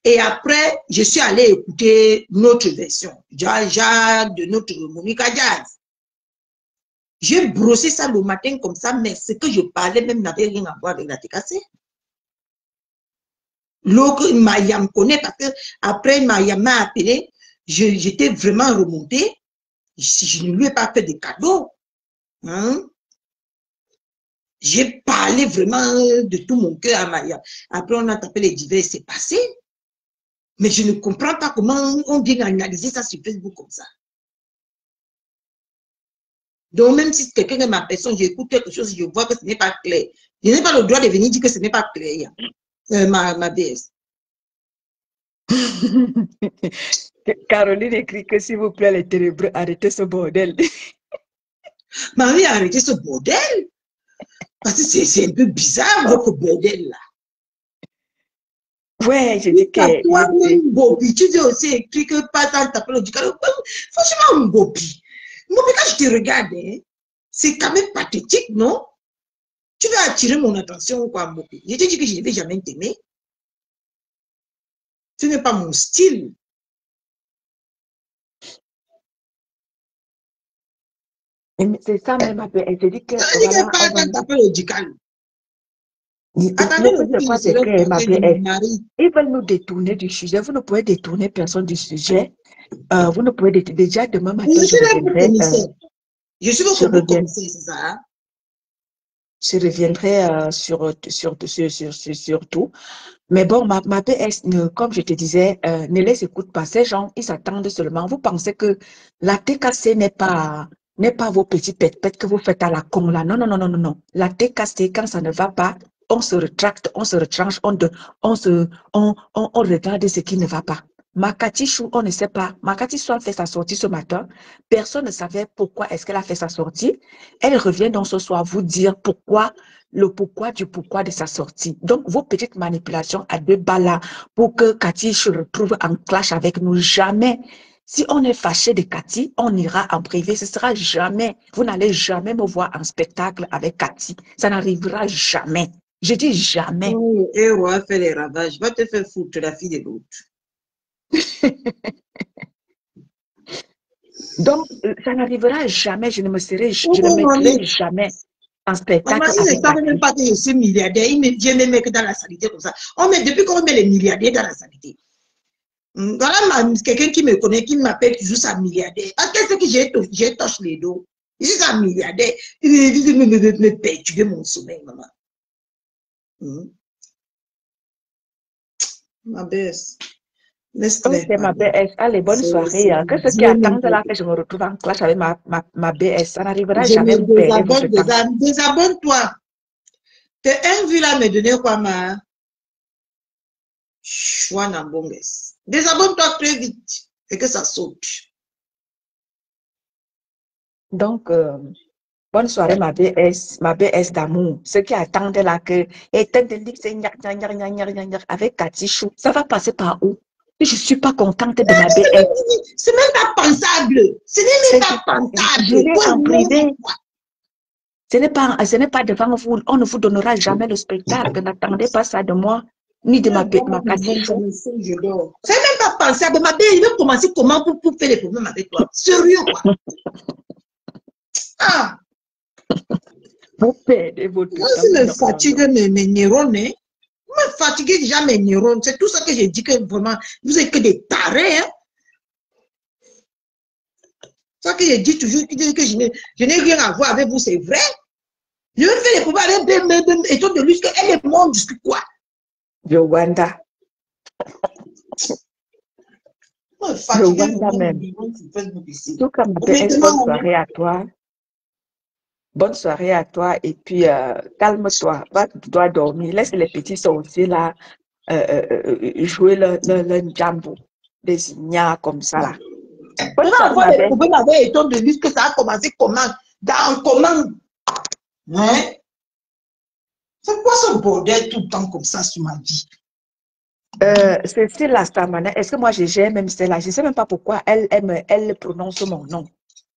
Et après, je suis allée écouter notre version, de notre Monica Jazz. J'ai brossé ça le matin comme ça, mais ce que je parlais même n'avait rien à voir avec la TKC. L'autre, Mayam connaît parce que après Mayam m'a appelé, j'étais vraiment remontée. Je ne lui ai pas fait de cadeaux. Hein? J'ai parlé vraiment de tout mon cœur à Mayam. Après, on a tapé les divers, c'est passé. Mais je ne comprends pas comment on vient analyser ça sur Facebook comme ça. Donc, même si quelqu'un est ma personne, j'écoute quelque chose, je vois que ce n'est pas clair. Je n'ai pas le droit de venir dire que ce n'est pas clair. Ma BS. Caroline écrit que s'il vous plaît, les ténébreux, arrêtez ce bordel. Marie, arrêtez ce bordel. Parce que c'est un peu bizarre, votre bordel là. Ouais, j'ai dit que... Toi-même, Bobi, tu veux aussi écrire que pas tant t'appeler le ducal. Franchement, Bobi. Bobi, quand je te regarde, hein, c'est quand même pathétique, non? Tu veux attirer mon attention, quoi, Bobi? Je te dis que je ne vais jamais t'aimer. Ce n'est pas mon style. C'est ça même, elle te dit que... Ça veut dire que pas tant t'appeler le ducal. Attendez, ils veulent nous détourner du sujet. Vous ne pouvez détourner personne du sujet. Vous ne pouvez déjà demain matin. Je suis là pour commissaire. Je suis là pour commissaire, c'est ça. Je reviendrai sur tout. Mais bon, ma PS, comme je te disais, ne les écoute pas. Ces gens, ils s'attendent seulement. Vous pensez que la TKC n'est pas vos petits pètes que vous faites à la con là. Non, non, non, non, non, non. La TKC, quand ça ne va pas, on se retracte, on se retranche, on regarde ce qui ne va pas. Makati Chou, on ne sait pas. Makati Chou a fait sa sortie ce matin. Personne ne savait pourquoi est-ce qu'elle a fait sa sortie. Elle revient donc ce soir vous dire pourquoi, le pourquoi du pourquoi de sa sortie. Donc, vos petites manipulations à 2 balles là pour que Cathy se retrouve en clash avec nous. Jamais. Si on est fâché de Cathy, on ira en privé. Ce sera jamais. Vous n'allez jamais me voir en spectacle avec Cathy. Ça n'arrivera jamais. Je dis jamais. Oh, le héros a fait les ravages. Va te faire foutre la fille de l'autre. Donc, ça n'arrivera jamais. Je ne me mettrai jamais en spectacle. Maman, il ne savait même pas que je suis milliardaire. Il me dit même que dans la saleté comme ça. Depuis qu'on met les milliardaires dans la saleté. Voilà quelqu'un qui me connaît, qui m'appelle toujours sa milliardaire. Qu'est-ce que j'ai touché les dos? Je suis un milliardaire. Il me perturber mon sommeil, maman. Ma baisse. Laisse-les c'est ma parler. BS. Allez, bonne soirée. C'est Que ceux qui Dieu même attendent pour là que je me retrouve en clash avec ma BS, ça n'arrivera je jamais, me vous perdez votre désabonne, temps. désabonne-toi. T'es un vu là me donner quoi, ma Chouana Bonges. Désabonne-toi très vite et que ça saute. Donc, bonne soirée, ma BS d'amour. Ceux qui attendent là que, avec Katichou, ça va passer par où? Je ne suis pas contente de ma BS. C'est même pas pensable. Ce n'est même pas Je pensable. l'ai en privé. Ce n'est pas devant vous. On ne vous donnera jamais le spectacle. N'attendez pas ça de moi, ni de ma Katichou. Je dors. C'est même pas pensable. Ma belle, il veut commencer comment pour faire les problèmes avec toi. Sérieux, quoi. Ah, Vous perdez votre moi, temps. je me fatigue mes neurones. Hein. Vous me fatiguez déjà mes neurones. C'est tout ça que j'ai dit que vraiment, vous êtes que des tarés. Hein. Ça que j'ai dit toujours, que je n'ai rien à voir avec vous, c'est vrai. Je vais faire les problèmes avec étant de lui qu'elle est morte jusqu'à quoi. Yowanda. Yowanda même. Tout comme bonne soirée à toi. Bonne soirée à toi et puis calme-toi. Tu dois dormir. Laisse les petits sortir là, jouer le jambo. Des ignas comme ça là. On va avoir des problèmes avec étant de lui que ça a commencé comment? Dans comment? Hein? C'est quoi ce bordel tout le temps comme ça sur ma vie? C'est la Stamana. Est-ce que moi je gère même celle-là? Je ne sais même pas pourquoi elle prononce mon nom.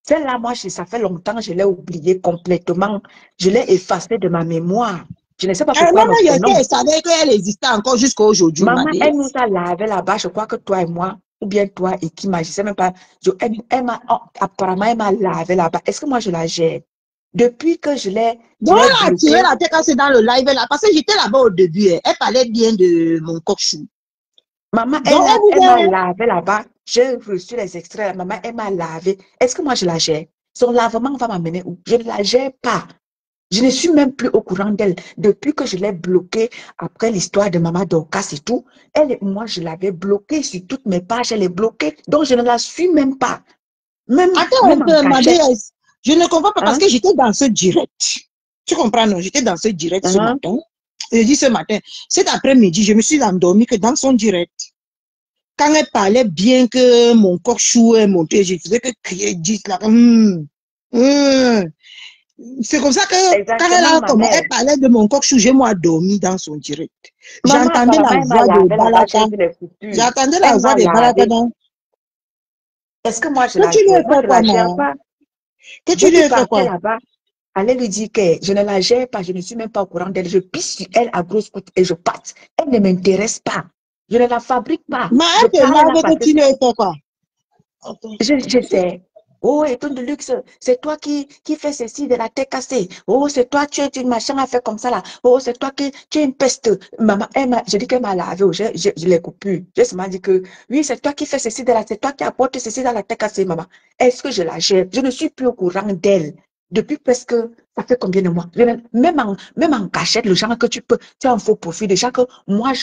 Celle-là, moi, ça fait longtemps que je l'ai oubliée complètement. Je l'ai effacée de ma mémoire. Je ne sais pas pourquoi Maman, elle me prononce. elle savait qu'elle existait encore jusqu'à aujourd'hui. Maman, elle nous a lavé là-bas. Je crois que toi et moi, ou bien toi et qui m'a, je ne sais même pas. Apparemment, elle m'a lavé là-bas. Est-ce que moi, je la gère? Depuis que je l'ai. Donc, elle a tiré la tête quand c'est dans le live là. Parce que j'étais là-bas au début. Elle parlait bien de mon coq-chou. Maman, elle m'a lavé là-bas. J'ai reçu les extraits. Maman, elle m'a lavé. Est-ce que moi, je la gère? Son lavement va m'amener où? Je ne la gère pas. Je ne suis même plus au courant d'elle. Depuis que je l'ai bloquée après l'histoire de Maman Dorcas et tout, moi, je l'avais bloquée sur toutes mes pages. Elle est bloquée. Donc, je ne la suis même pas. Attends un peu, ma déesse. Je ne comprends pas parce que j'étais dans ce direct. Tu comprends, non? J'étais dans ce direct ce matin. Je dis ce matin. Cet après-midi, je me suis endormie que dans son direct. Quand elle parlait bien que mon coq-chou est monté, je faisais que crier, dire là. C'est comme ça que quand elle parlait de mon coq-chou, j'ai moi dormi dans son direct. J'entendais la voix de Balaka. J'entendais la voix de Balaka dans. Est-ce que moi je la gère? Moi, je la gère pas. Que tu lui as fait quoi? Là-bas, allez lui dire que je ne la gère pas, je ne suis même pas au courant d'elle. Je pisse sur elle à grosse côte et je passe. Elle ne m'intéresse pas. Je ne la fabrique pas. Mais elle te lave que tu lui as fait quoi? Je sais. Oh, et de luxe, c'est toi qui fais ceci de la tête cassée. Oh, c'est toi, tu es une machin à faire comme ça là. Oh, c'est toi qui tu es une peste. Maman, je dis qu'elle m'a lavé. Je l'ai coupé. Je seulement dit que oui, c'est toi qui fais ceci de la, c'est toi qui apportes ceci dans la tête cassée, maman. Est-ce que je la gère? Je ne suis plus au courant d'elle. Depuis presque, ça fait combien de mois? Même en cachette, le genre que tu as un faux profil. Déjà que moi,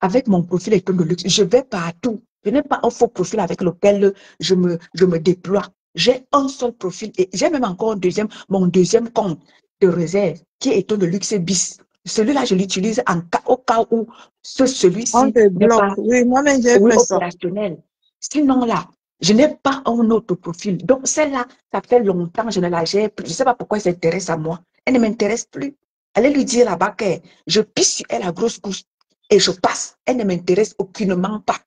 avec mon profil étonne de luxe, je vais partout. Je n'ai pas un faux profil avec lequel je me déploie. J'ai un seul profil et j'ai même encore mon deuxième compte de réserve qui est étonne de luxe bis. Celui-là, je l'utilise au cas où celui-ci n'est pas opérationnel. Sinon, là, je n'ai pas un autre profil. Donc, celle-là, ça fait longtemps que je ne la gère plus. Je ne sais pas pourquoi elle s'intéresse à moi. Elle ne m'intéresse plus. Allez lui dire là-bas que je pisse sur elle à grosse couche et je passe. Elle ne m'intéresse aucunement pas.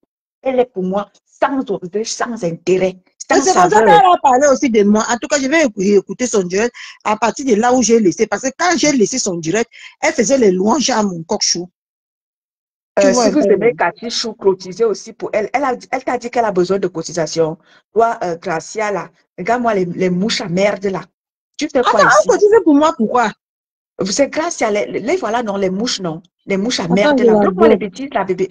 Elle est pour moi sans ordre, sans intérêt. C'est comme ça qu'elle a parlé aussi de moi. En tout cas, je vais écouter son direct à partir de là où j'ai laissé. Parce que quand j'ai laissé son direct, elle faisait les louanges à mon coq-chou. Si vous aimez Cathy Chou cotiser aussi pour elle, elle t'a dit qu'elle a besoin de cotisation. Toi, Gracia, là, regarde-moi les mouches à merde, là. Tu fais quoi ici? Cotiser pour moi, pourquoi? C'est Gracia, les voilà, non, les mouches, non. Les mouches à merde, là. Bloque-moi les bêtises, là, bébé,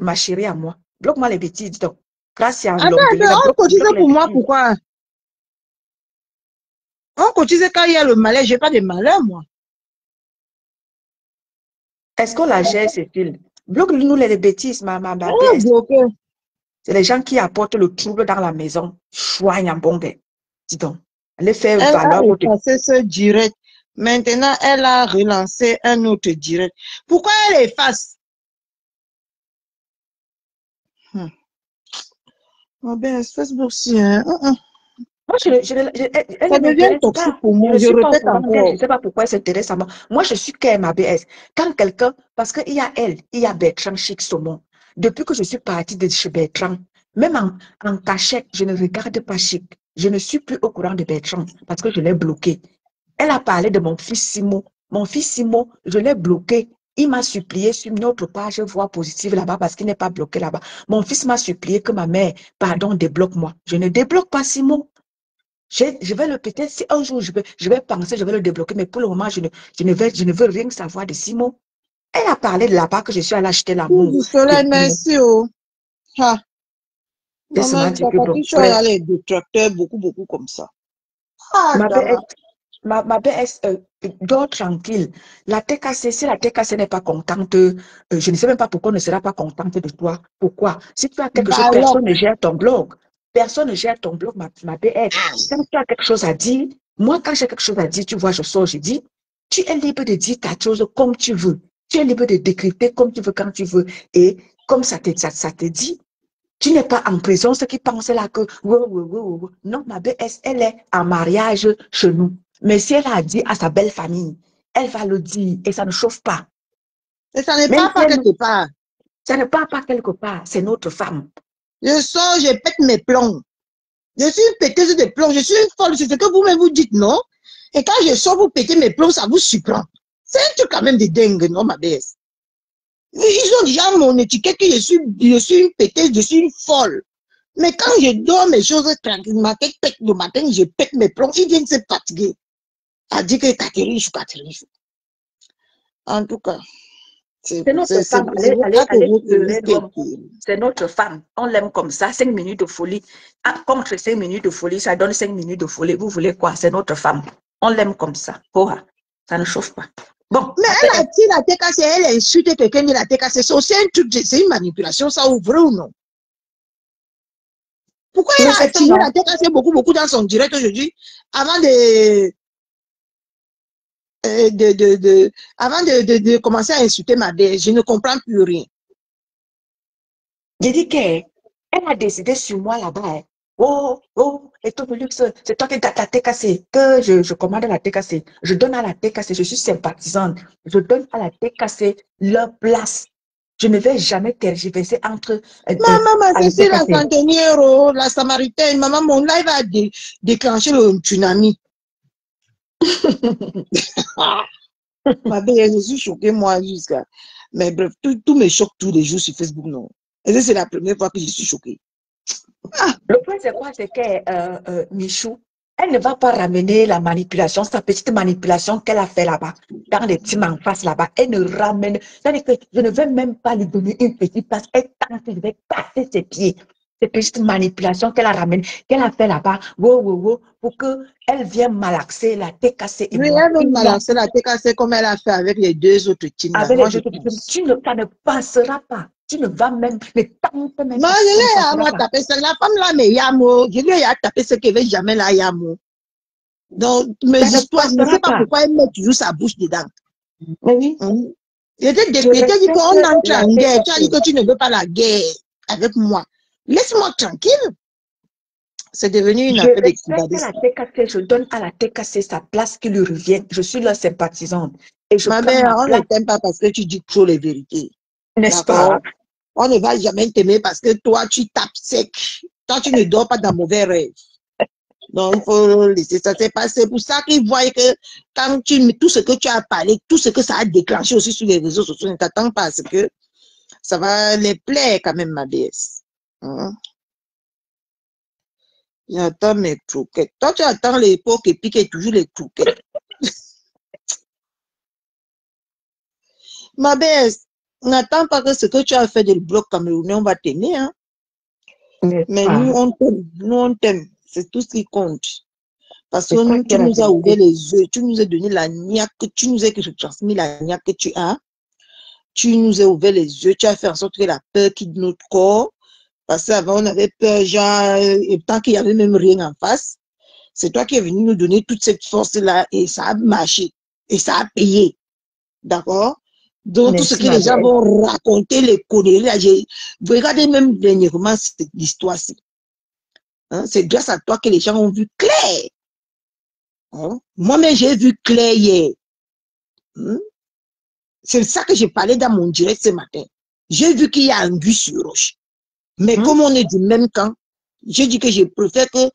ma chérie à moi. Bloque-moi les bêtises, donc. Gracia, on cotise pour moi, pourquoi? On cotise quand il y a le malheur, j'ai pas de malheur, moi. Est-ce qu'on la gère, Cécile? Bloque-nous les bêtises, ma On a BS. bloqué. C'est les gens qui apportent le trouble dans la maison. Choigne en bon gars. Dis donc. Allez faire Elle a valoir votre... effacé ce direct. Maintenant, elle a relancé un autre direct. Pourquoi elle efface? Ah ben, Facebook, si, hein. Moi, elle Ça ne devient m'intéresse toxique pas. pour Je moi. ne Je suis pas au répète courant d'elle. Je encore. ne sais pas pourquoi elle s'intéresse à moi. Moi, je suis qu'elle, ma BS. Quand quelqu'un, parce qu'il y a elle, il y a Bertrand Chic Saumon. Depuis que je suis partie de chez Bertrand, même en cachette, je ne regarde pas Chic. Je ne suis plus au courant de Bertrand parce que je l'ai bloqué. Elle a parlé de mon fils Simon. Mon fils Simon, je l'ai bloqué. Il m'a supplié sur notre page voix positive là-bas parce qu'il n'est pas bloqué là-bas. Mon fils m'a supplié que ma mère, pardon, débloque-moi. Je ne débloque pas Simon. Je vais le peut-être si un jour je vais penser, je vais le débloquer, mais pour le moment, je ne veux rien savoir de Simon. Elle a parlé de là-bas que je suis allée acheter Tout l'amour du de soleil, Simon. merci, oh. Ha. Laisse-moi Maman, dire que papa, bon, tu bref, as les détracteurs, beaucoup comme ça. Ah, ma dama. BS, ma BS, dors tranquille. La TKC, si la TKC n'est pas contente, je ne sais même pas pourquoi elle ne sera pas contente de toi. Pourquoi? Si tu as quelque chose, Baloc. personne ne gère ton blog. Personne ne gère ton blog, ma BS. Quand tu as quelque chose à dire, moi, quand j'ai quelque chose à dire, tu vois, je sors, je dis, tu es libre de dire ta chose comme tu veux. Tu es libre de décrypter comme tu veux, quand tu veux. Et comme ça te dit, tu n'es pas en prison, ceux qui pensent là que, non, ma BS, elle est en mariage chez nous. Mais si elle a dit à sa belle famille, elle va le dire et ça ne chauffe pas. Et ça ne Même part si pas elle, quelque part. ça ne part pas quelque part, c'est notre femme. Je sors, je pète mes plombs. Je suis une péteuse de plombs. Je suis une folle. C'est ce que vous-même vous dites, non? Et quand je sors, vous pétez mes plombs, ça vous surprend. C'est un truc quand même de dingue, non, ma BS? Ils ont déjà mon étiquette que je suis une péteuse, je suis une folle. Mais quand je dors mes choses tranquilles, ma tête pète le matin, je pète mes plombs, ils viennent se fatiguer. À dire que Catherine, En tout cas, c'est C'est notre femme, à que vous c'est notre femme. On l'aime comme ça, 5 minutes de folie. Ah, contre 5 minutes de folie, ça donne 5 minutes de folie. Vous voulez quoi? C'est notre femme. On l'aime comme ça. Oh, ça ne chauffe pas. Bon, Mais elle a dit la TKC, elle insulte quelqu'un de la TKC. C'est un truc, c'est une manipulation, ça ouvre ou non? Pourquoi elle a attiré la TKC beaucoup dans son direct aujourd'hui avant de commencer à insulter ma déesse? Je ne comprends plus rien. J'ai dit qu'elle a décidé sur moi là-bas. Oh, et tout le luxe, c'est toi qui gâtes la TKC, que je commande la TKC. Je donne à la TKC, je suis sympathisante. Je donne à la TKC leur place. Je ne vais jamais tergiverser entre Maman, à c'est la sur la TKC. centenière, la Samaritaine. Maman, mon live a déclenché le tsunami. Ma belle, je suis choquée, moi, jusqu'à. Mais bref, tout me choque tous les jours sur Facebook, non. Et c'est la première fois que je suis choquée. Le point, c'est quoi? C'est que Michou, elle ne va pas ramener la manipulation, sa petite manipulation qu'elle a fait là-bas, dans les teams en face là-bas. Elle ne ramène. C'est-à-dire que je ne vais même pas lui donner une petite place. Elle tente, je vais casser ses pieds. Ces petites manipulations qu'elle a ramenées, qu'elle a fait là-bas, pour qu'elle vienne malaxer la TKC et Oui, moi. elle veut balancer la TKC comme elle a fait avec les deux autres teams là. Avec Moi, les je autres, pense. ça ne passera pas. Tu ne vas même, ne tente même Non, pas, je ça ne lui ai passera moi pas. tapé ça. La femme là, mais Yamo. Je lui ai tapé ce qu'elle veut jamais la Yamo. Donc, mes Ça ne histoires, je ne sais passera pas pas. pourquoi elle met toujours sa bouche dedans. Oui. Je t'ai Je dit qu'on respecte entre la en guerre. Tu as dit TKC. que tu ne veux pas la guerre avec moi. Laisse-moi tranquille. C'est devenu une Je affaire de respecte la cubadisme. TKC, je donne à la TKC sa place qui lui revient. Je suis leur sympathisante et je Ma prends mère, ma on ne place, t'aime pas parce que tu dis trop les vérités. n'est-ce pas? D'accord? On ne va jamais t'aimer parce que toi, tu tapes sec. Toi, tu ne dors pas dans mauvais rêves. Donc, il faut laisser ça se passer. C'est pour ça qu'ils voient que quand tout ce que tu as parlé, tout ce que ça a déclenché aussi sur les réseaux sociaux, ne t'attends pas à ce que ça va les plaire quand même, ma déesse. J'attends mes croquettes. Toi, tu attends l'époque et puis qu'il y ait toujours les croquettes. Ma déesse, n'attends pas que ce que tu as fait de le bloc camerounais, on va t'aimer, hein. N'est-ce Mais nous, pas? on t'aime. Nous, on t'aime. C'est tout ce qui compte. Parce C'est ça que qui est tu la nous as ouvert vérité. les yeux, tu nous as donné la niaque, tu nous as transmis la niaque que tu as. tu nous as ouvert les yeux, tu as fait en sorte que la peur quitte notre corps. Parce qu'avant, on avait peur, genre, et tant qu'il n'y avait même rien en face. C'est toi qui es venu nous donner toute cette force-là et ça a marché. Et ça a payé. D'accord? Donc, tout ce Merci, que ma les gens belle. vont raconter, les conneries, là, regardez même dernièrement cette histoire-ci. Hein? C'est grâce à toi que les gens ont vu clair. Hein? Moi-même, j'ai vu clair hier. Hein? C'est ça que j'ai parlé dans mon direct ce matin. J'ai vu qu'il y a anguille sur roche. Mais comme on est du même camp, j'ai dit que je préfère que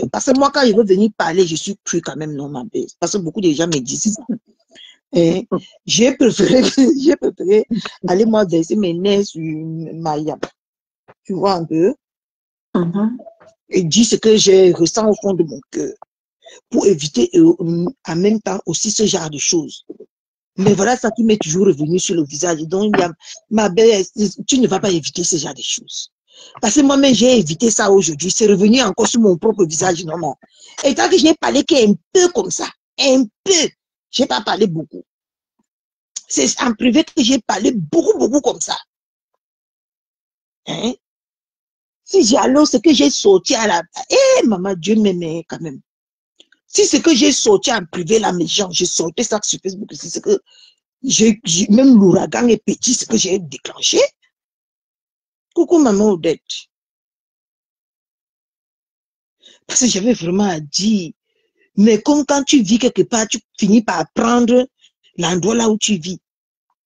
parce que moi, quand je veux venir parler, je suis cru quand même, non, ma belle. Parce que beaucoup de gens me disent ça. Et j'ai préféré, j'ai préféré aller moi verser mes nerfs sur Maya. Tu vois un peu? Et dire ce que je ressens au fond de mon cœur. Pour éviter en même temps aussi ce genre de choses. Mais voilà ça qui m'est toujours revenu sur le visage. Donc, il y a, ma belle, tu ne vas pas éviter ce genre de choses. Parce que moi-même, j'ai évité ça aujourd'hui. C'est revenu encore sur mon propre visage, normal. Et tant que j'ai parlé qu'un peu comme ça, un peu, j'ai pas parlé beaucoup. C'est en privé que j'ai parlé beaucoup, beaucoup comme ça. Hein? Si j'ai alors ce que j'ai sorti à la... Eh, maman, Dieu m'aimait quand même. Si ce que j'ai sorti en privé, là, mes gens, j'ai sorti ça sur Facebook, c'est ce que même l'ouragan est petit, ce que j'ai déclenché. Coucou, maman Odette. Parce que j'avais vraiment à dire. Mais comme quand tu vis quelque part, tu finis par apprendre l'endroit là où tu vis.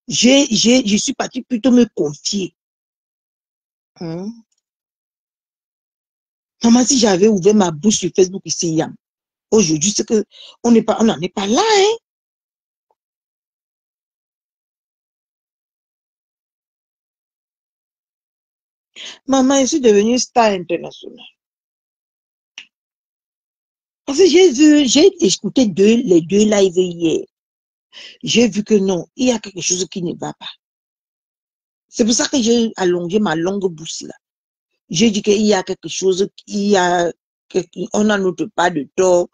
Je suis partie plutôt me confier. Hein? Maman, si j'avais ouvert ma bouche sur Facebook ici, aujourd'hui, c'est que on n'en est pas là, hein. Maman, je suis devenue star internationale. Parce que j'ai écouté les deux lives hier. J'ai vu que non, il y a quelque chose qui ne va pas. C'est pour ça que j'ai allongé ma longue bouche là. J'ai dit qu'il y a quelque chose, on a notre part de tort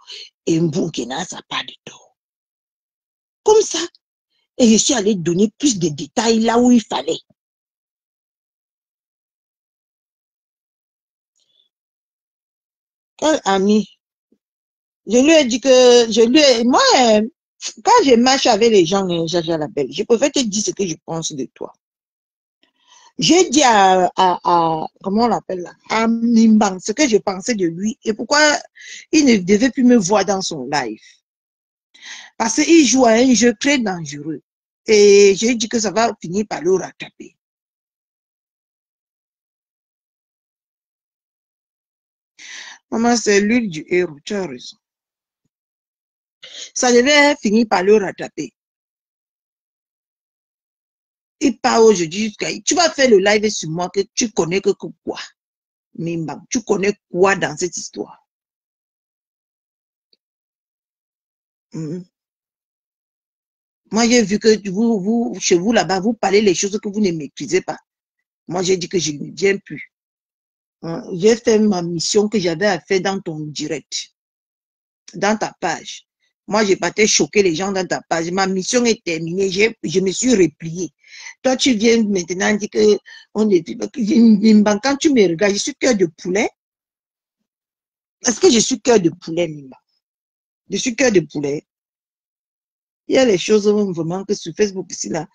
et Burkina n'a pas de tort. Comme ça. Et je suis allée donner plus de détails là où il fallait. Quel ami? Je lui ai dit que, moi, quand je marche avec les gens, Jaja la belle, je préfère te dire ce que je pense de toi. J'ai dit comment on l'appelle là, à Mimbang, ce que je pensais de lui et pourquoi il ne devait plus me voir dans son live. Parce qu'il joue à un jeu très dangereux. Et j'ai dit que ça va finir par le rattraper. Maman, c'est l'huile du héros, tu as raison. Ça devait finir par le rattraper. Il part aujourd'hui, tu vas faire le live sur moi que tu connais que quoi, Mimbang, tu connais quoi dans cette histoire? Moi, j'ai vu que chez vous là-bas, vous parlez les choses que vous ne maîtrisez pas. Moi, j'ai dit que je ne viens plus. J'ai fait ma mission que j'avais à faire dans ton direct, dans ta page. Moi, je partais choquer les gens dans ta page. Ma mission est terminée. Je me suis repliée. Toi, tu viens maintenant dire que quand tu me regardes, je suis cœur de poulet. Est-ce que je suis cœur de poulet, Mimba? Je suis cœur de poulet. Il y a les choses vraiment que sur Facebook ici, là.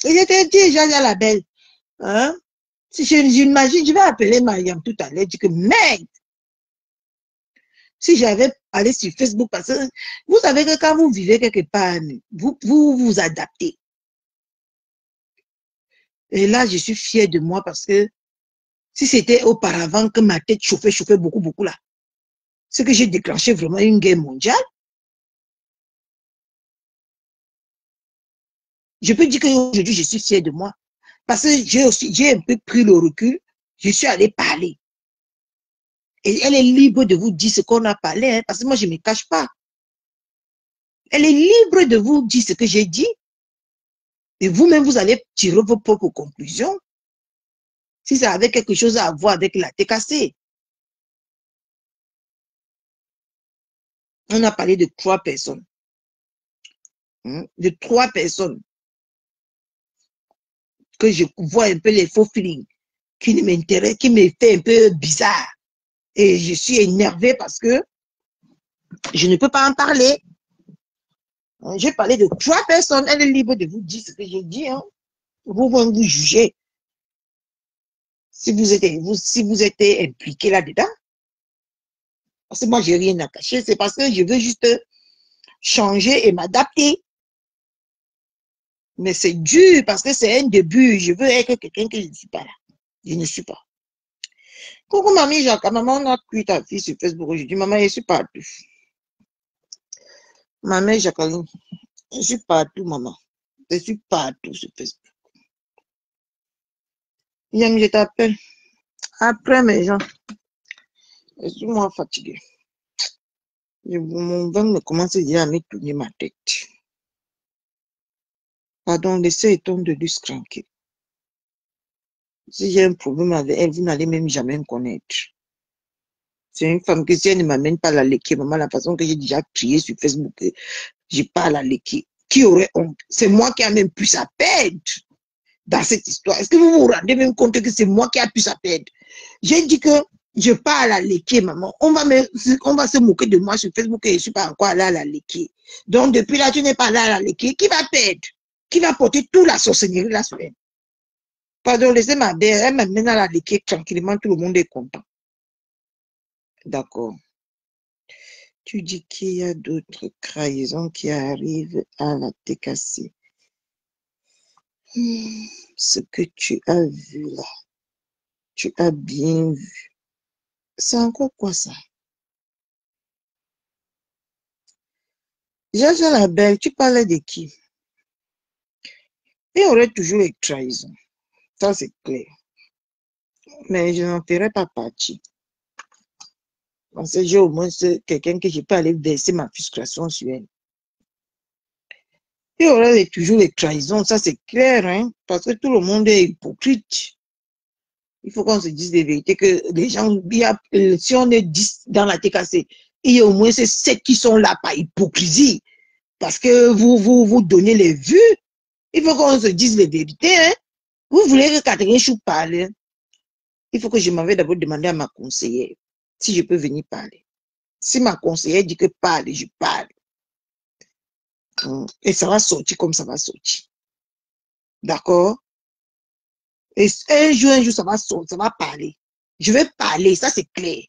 Et je t'ai dit, Jaja la belle. Hein? Si j'imagine, je vais appeler Mariam tout à l'heure, dire que merde, si j'avais allé sur Facebook, parce que vous savez que quand vous vivez quelque part, vous adaptez. Et là, je suis fière de moi parce que si c'était auparavant que ma tête chauffait beaucoup, beaucoup là, c'est que j'ai déclenché vraiment une guerre mondiale. Je peux dire qu'aujourd'hui, je suis fière de moi. Parce que j'ai un peu pris le recul, je suis allée parler. Et elle est libre de vous dire ce qu'on a parlé, hein, parce que moi, je ne me cache pas. Elle est libre de vous dire ce que j'ai dit. Et vous-même, vous allez tirer vos propres conclusions. Si ça avait quelque chose à voir avec la TKC. On a parlé de 3 personnes. De 3 personnes que je vois un peu les faux feelings qui ne m'intéressent, qui me fait un peu bizarre. Et je suis énervée parce que je ne peux pas en parler. J'ai parlé de 3 personnes. Elle est libre de vous dire ce que j'ai dit. Hein. Vous jugez. Si vous êtes impliqué là-dedans. Parce que moi, j'ai rien à cacher. C'est parce que je veux juste changer et m'adapter. Mais c'est dur parce que c'est un début. Je veux être quelqu'un que je ne suis pas là. Je ne suis pas. Coucou, mamie Jacques. Maman, on a cuit ta fille sur Facebook aujourd'hui. Maman, je suis partout. Maman Jacqueline, je suis partout, maman. Je suis partout sur Facebook. Yann, je t'appelle. Après, mes gens, je suis moi fatiguée. Mon ventre me commence déjà à me tourner ma tête. Pardon, laissez Eton de Luce tranquille. Si j'ai un problème avec elle, vous n'allez même jamais me connaître. C'est une femme que si elle ne m'amène pas la léquer, maman, la façon que j'ai déjà crié sur Facebook, j'ai pas la léquer. Qui aurait honte? C'est moi qui a même pu sa perdre dans cette histoire. Est-ce que vous vous rendez même compte que c'est moi qui a pu sa perdre? J'ai dit que je pars à la léquer, maman. On va se moquer de moi sur Facebook et je ne suis pas encore allée à la léquer. Donc, depuis là, tu n'es pas là à la léquer. Qui va perdre? Qui va porter toute la sorcellerie là sur elle? Pardon, laissez ma belle. Elle m'amène à la léquer tranquillement. Tout le monde est content. D'accord. Tu dis qu'il y a d'autres trahisons qui arrivent à la TKC. Ce que tu as vu là, tu as bien vu. C'est encore quoi ça? Jaja la belle, tu parlais de qui? Il y aurait toujours les trahisons. Ça, c'est clair. Mais je n'en ferai pas partie. Parce que j'ai au moins quelqu'un que je peux aller verser ma frustration sur elle. Il y aurait toujours les trahisons, ça c'est clair, hein? Parce que tout le monde est hypocrite. Il faut qu'on se dise des vérités, que les gens, si on est 10 dans la TKC, il y a au moins ces 7 qui sont là par hypocrisie. Parce que vous donnez les vues. Il faut qu'on se dise les vérités, hein? Vous voulez que Catherine Chou parle? Il faut que je m'en vais d'abord demander à ma conseillère si je peux venir parler. Si ma conseillère dit que parle, je parle. Et ça va sortir comme ça va sortir. D'accord? Et un jour, ça va sortir, ça va parler. Je vais parler, ça c'est clair.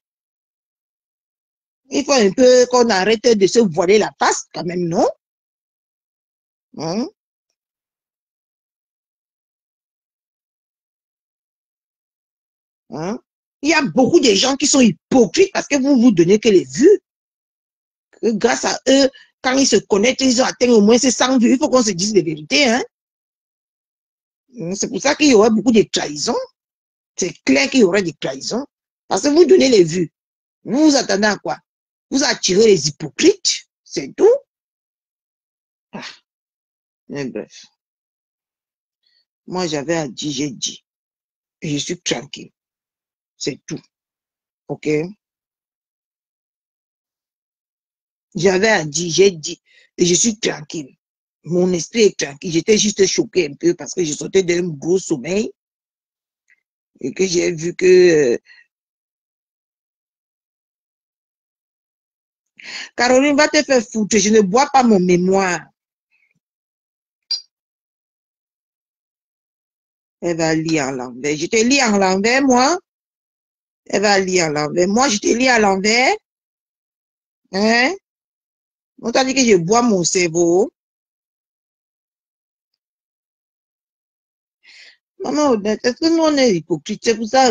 Il faut un peu qu'on arrête de se voiler la face quand même, non? Hein? Hein? Il y a beaucoup de gens qui sont hypocrites parce que vous vous donnez que les vues. Que grâce à eux, quand ils se connectent, ils ont atteint au moins ces 100 vues. Il faut qu'on se dise les vérités. Hein? C'est pour ça qu'il y aurait beaucoup de trahisons. C'est clair qu'il y aurait des trahisons. Parce que vous donnez les vues. Vous vous attendez à quoi? Vous attirez les hypocrites. C'est tout. Ah. Mais bref. Moi, j'avais à dire, j'ai dit. Et je suis tranquille. C'est tout. OK? J'avais à dire, j'ai dit. Et je suis tranquille. Mon esprit est tranquille. J'étais juste choquée un peu parce que je sortais d'un gros sommeil. Et que j'ai vu que Caroline va te faire foutre. Je ne bois pas mon mémoire. Elle va lire en l'envers. Je te lis en l'envers, moi. Elle va lire en l'envers. Moi, je te lis à l'envers. Hein? On t'a dit que je bois mon cerveau. Maman, est-ce que nous, on est hypocrite? C'est pour ça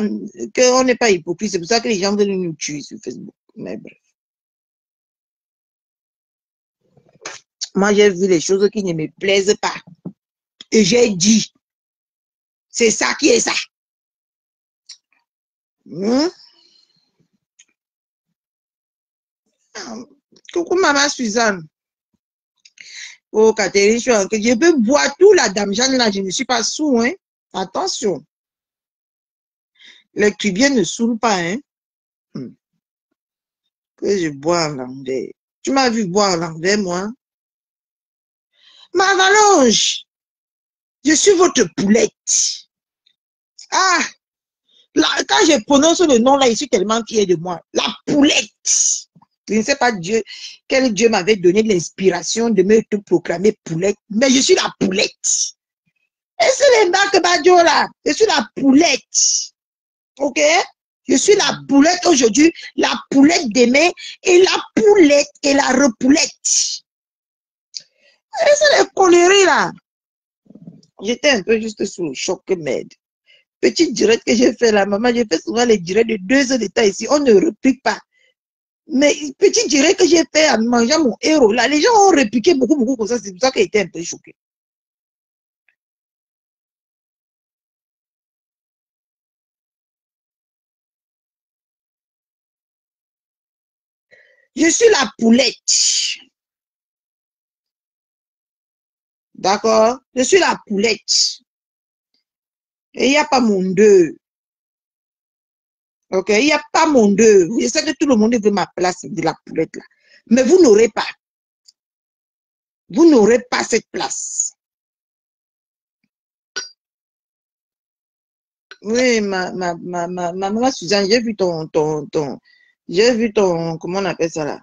qu'on n'est pas hypocrite. C'est pour ça que les gens veulent nous tuer sur Facebook. Mais bref. Moi, j'ai vu les choses qui ne me plaisent pas. Et j'ai dit, c'est ça qui est ça. Coucou, maman Suzanne. Oh, Catherine, je peux boire tout la dame Jeanne là, je ne suis pas sous, hein. Attention. Les cribiers ne saoulent pas, hein. Que je bois en l'envers. Tu m'as vu boire à l'envers, moi. Ma Valange, je suis votre poulette. Ah, là, quand je prononce le nom là, je suis tellement fier de moi. La poulette. Je ne sais pas Dieu, quel Dieu m'avait donné l'inspiration de me proclamer poulette, mais je suis la poulette. Et c'est les marques Badio là, je suis la poulette. Ok? Je suis la poulette aujourd'hui, la poulette demain et la poulette et la repoulette. Et c'est les conneries là. J'étais un peu juste sous le choc, merde. Petite direct que j'ai fait là, maman, j'ai fait souvent les directs de 2 heures de temps ici, on ne réplique pas. Mais petit direct que j'ai fait en mangeant mon héros là, les gens ont répliqué beaucoup comme ça, c'est pour ça que j'étais un peu choqué. Je suis la poulette. D'accord? Je suis la poulette. Et il n'y a pas mon deux. Ok? Il n'y a pas mon deux. Je sais que tout le monde veut ma place de la poulette là. Mais vous n'aurez pas. Vous n'aurez pas cette place. Oui, maman Suzanne, j'ai vu j'ai vu comment on appelle ça là?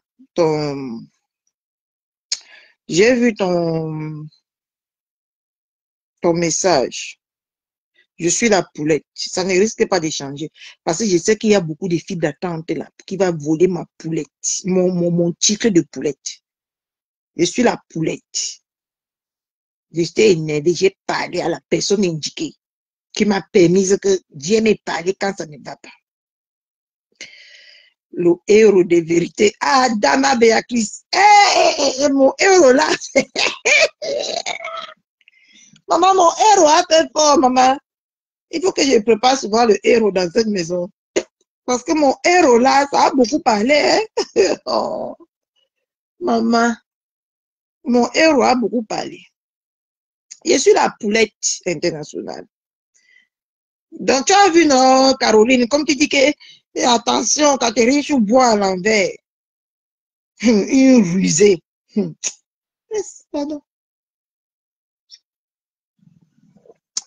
J'ai vu ton message. Je suis la poulette. Ça ne risque pas de changer. Parce que je sais qu'il y a beaucoup de filles d'attente là qui va voler ma poulette, mon titre de poulette. Je suis la poulette. J'étais énervée, j'ai parlé à la personne indiquée qui m'a permis que Dieu m'ait parlé quand ça ne va pas. Le héros de vérité. Ah, Dama Béatrice. Mon héros là. Maman, mon héros a fait fort, maman. Il faut que je prépare souvent le héros dans cette maison. Parce que mon héros là, ça a beaucoup parlé. Hein? Oh, maman, mon héros a beaucoup parlé. Je suis la poulette internationale. Donc, tu as vu, non, Caroline, comme tu dis que, attention, Catherine, tu bois à l'envers. Une rusée. Pardon.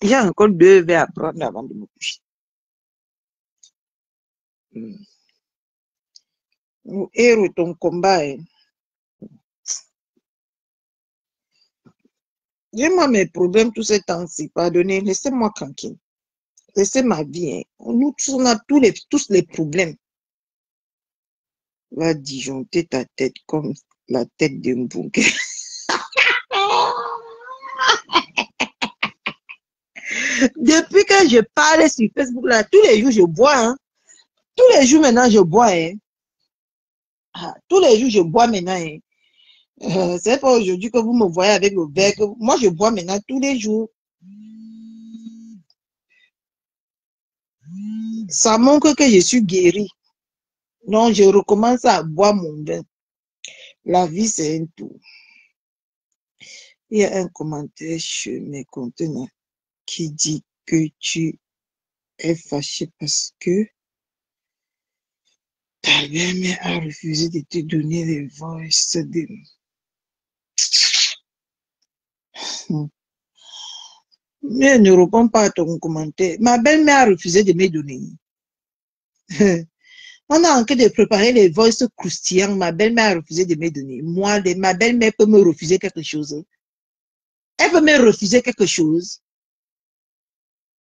J'ai encore 2 verres à prendre avant de me coucher. Mon héros, ton combat. Hein. J'ai moi mes problèmes tout ce temps-ci. Pardonnez, laissez-moi tranquille. Laissez ma vie. Hein. Nous, on a tous les problèmes. Va disjoncter ta tête comme la tête d'un bouquet. Depuis que je parle sur Facebook, là, tous les jours, je bois. Hein. Tous les jours, maintenant, je bois. Hein. Ah, tous les jours, je bois maintenant. Hein. C'est pas aujourd'hui que vous me voyez avec le verre. Moi, je bois maintenant tous les jours. Ça montre que je suis guérie. Donc, je recommence à boire mon vin. La vie, c'est un tour. Il y a un commentaire chez mes contenants qui dit que tu es fâché parce que ta belle-mère a refusé de te donner les voices de... Mais elle ne répond pas à ton commentaire. Ma belle-mère a refusé de me donner. On a en train de préparer les voices croustillants. Ma belle-mère a refusé de me donner. Moi, ma belle-mère peut me refuser quelque chose. Elle peut me refuser quelque chose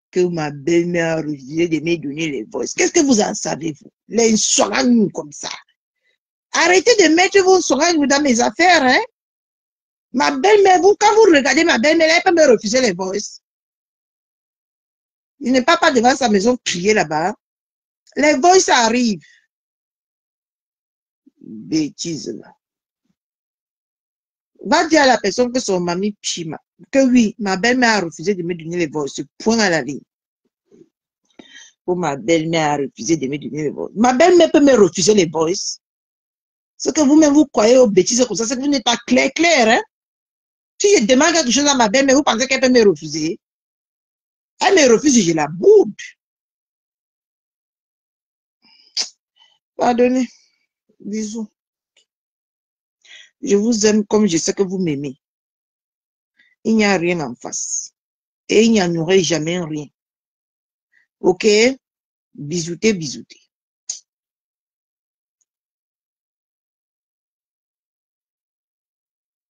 que ma belle-mère a refusé de me donner les voices. Qu'est-ce que vous en savez, vous? Les soragnous comme ça. Arrêtez de mettre vos soragnous dans mes affaires, hein? Ma belle-mère, quand vous regardez ma belle-mère, elle peut me refuser les voices. Il n'est pas devant sa maison crier là-bas. Les voices arrivent. Bêtise là. Va dire à la personne que son mamie Pima, que oui, ma belle-mère a refusé de me donner les voices. Point à la ligne. Pour ma belle-mère a refusé de me donner les voices. Ma belle-mère peut me refuser les voices. Ce que vous-même vous croyez aux bêtises comme ça, c'est que vous n'êtes pas clair, hein? Si je demande quelque chose à ma belle-mère, vous pensez qu'elle peut me refuser? Elle me refuse, je la boude. Pardonnez. Bisous. Je vous aime comme je sais que vous m'aimez. Il n'y a rien en face. Et il n'y en aurait jamais rien. Ok? Bisouté, bisouté.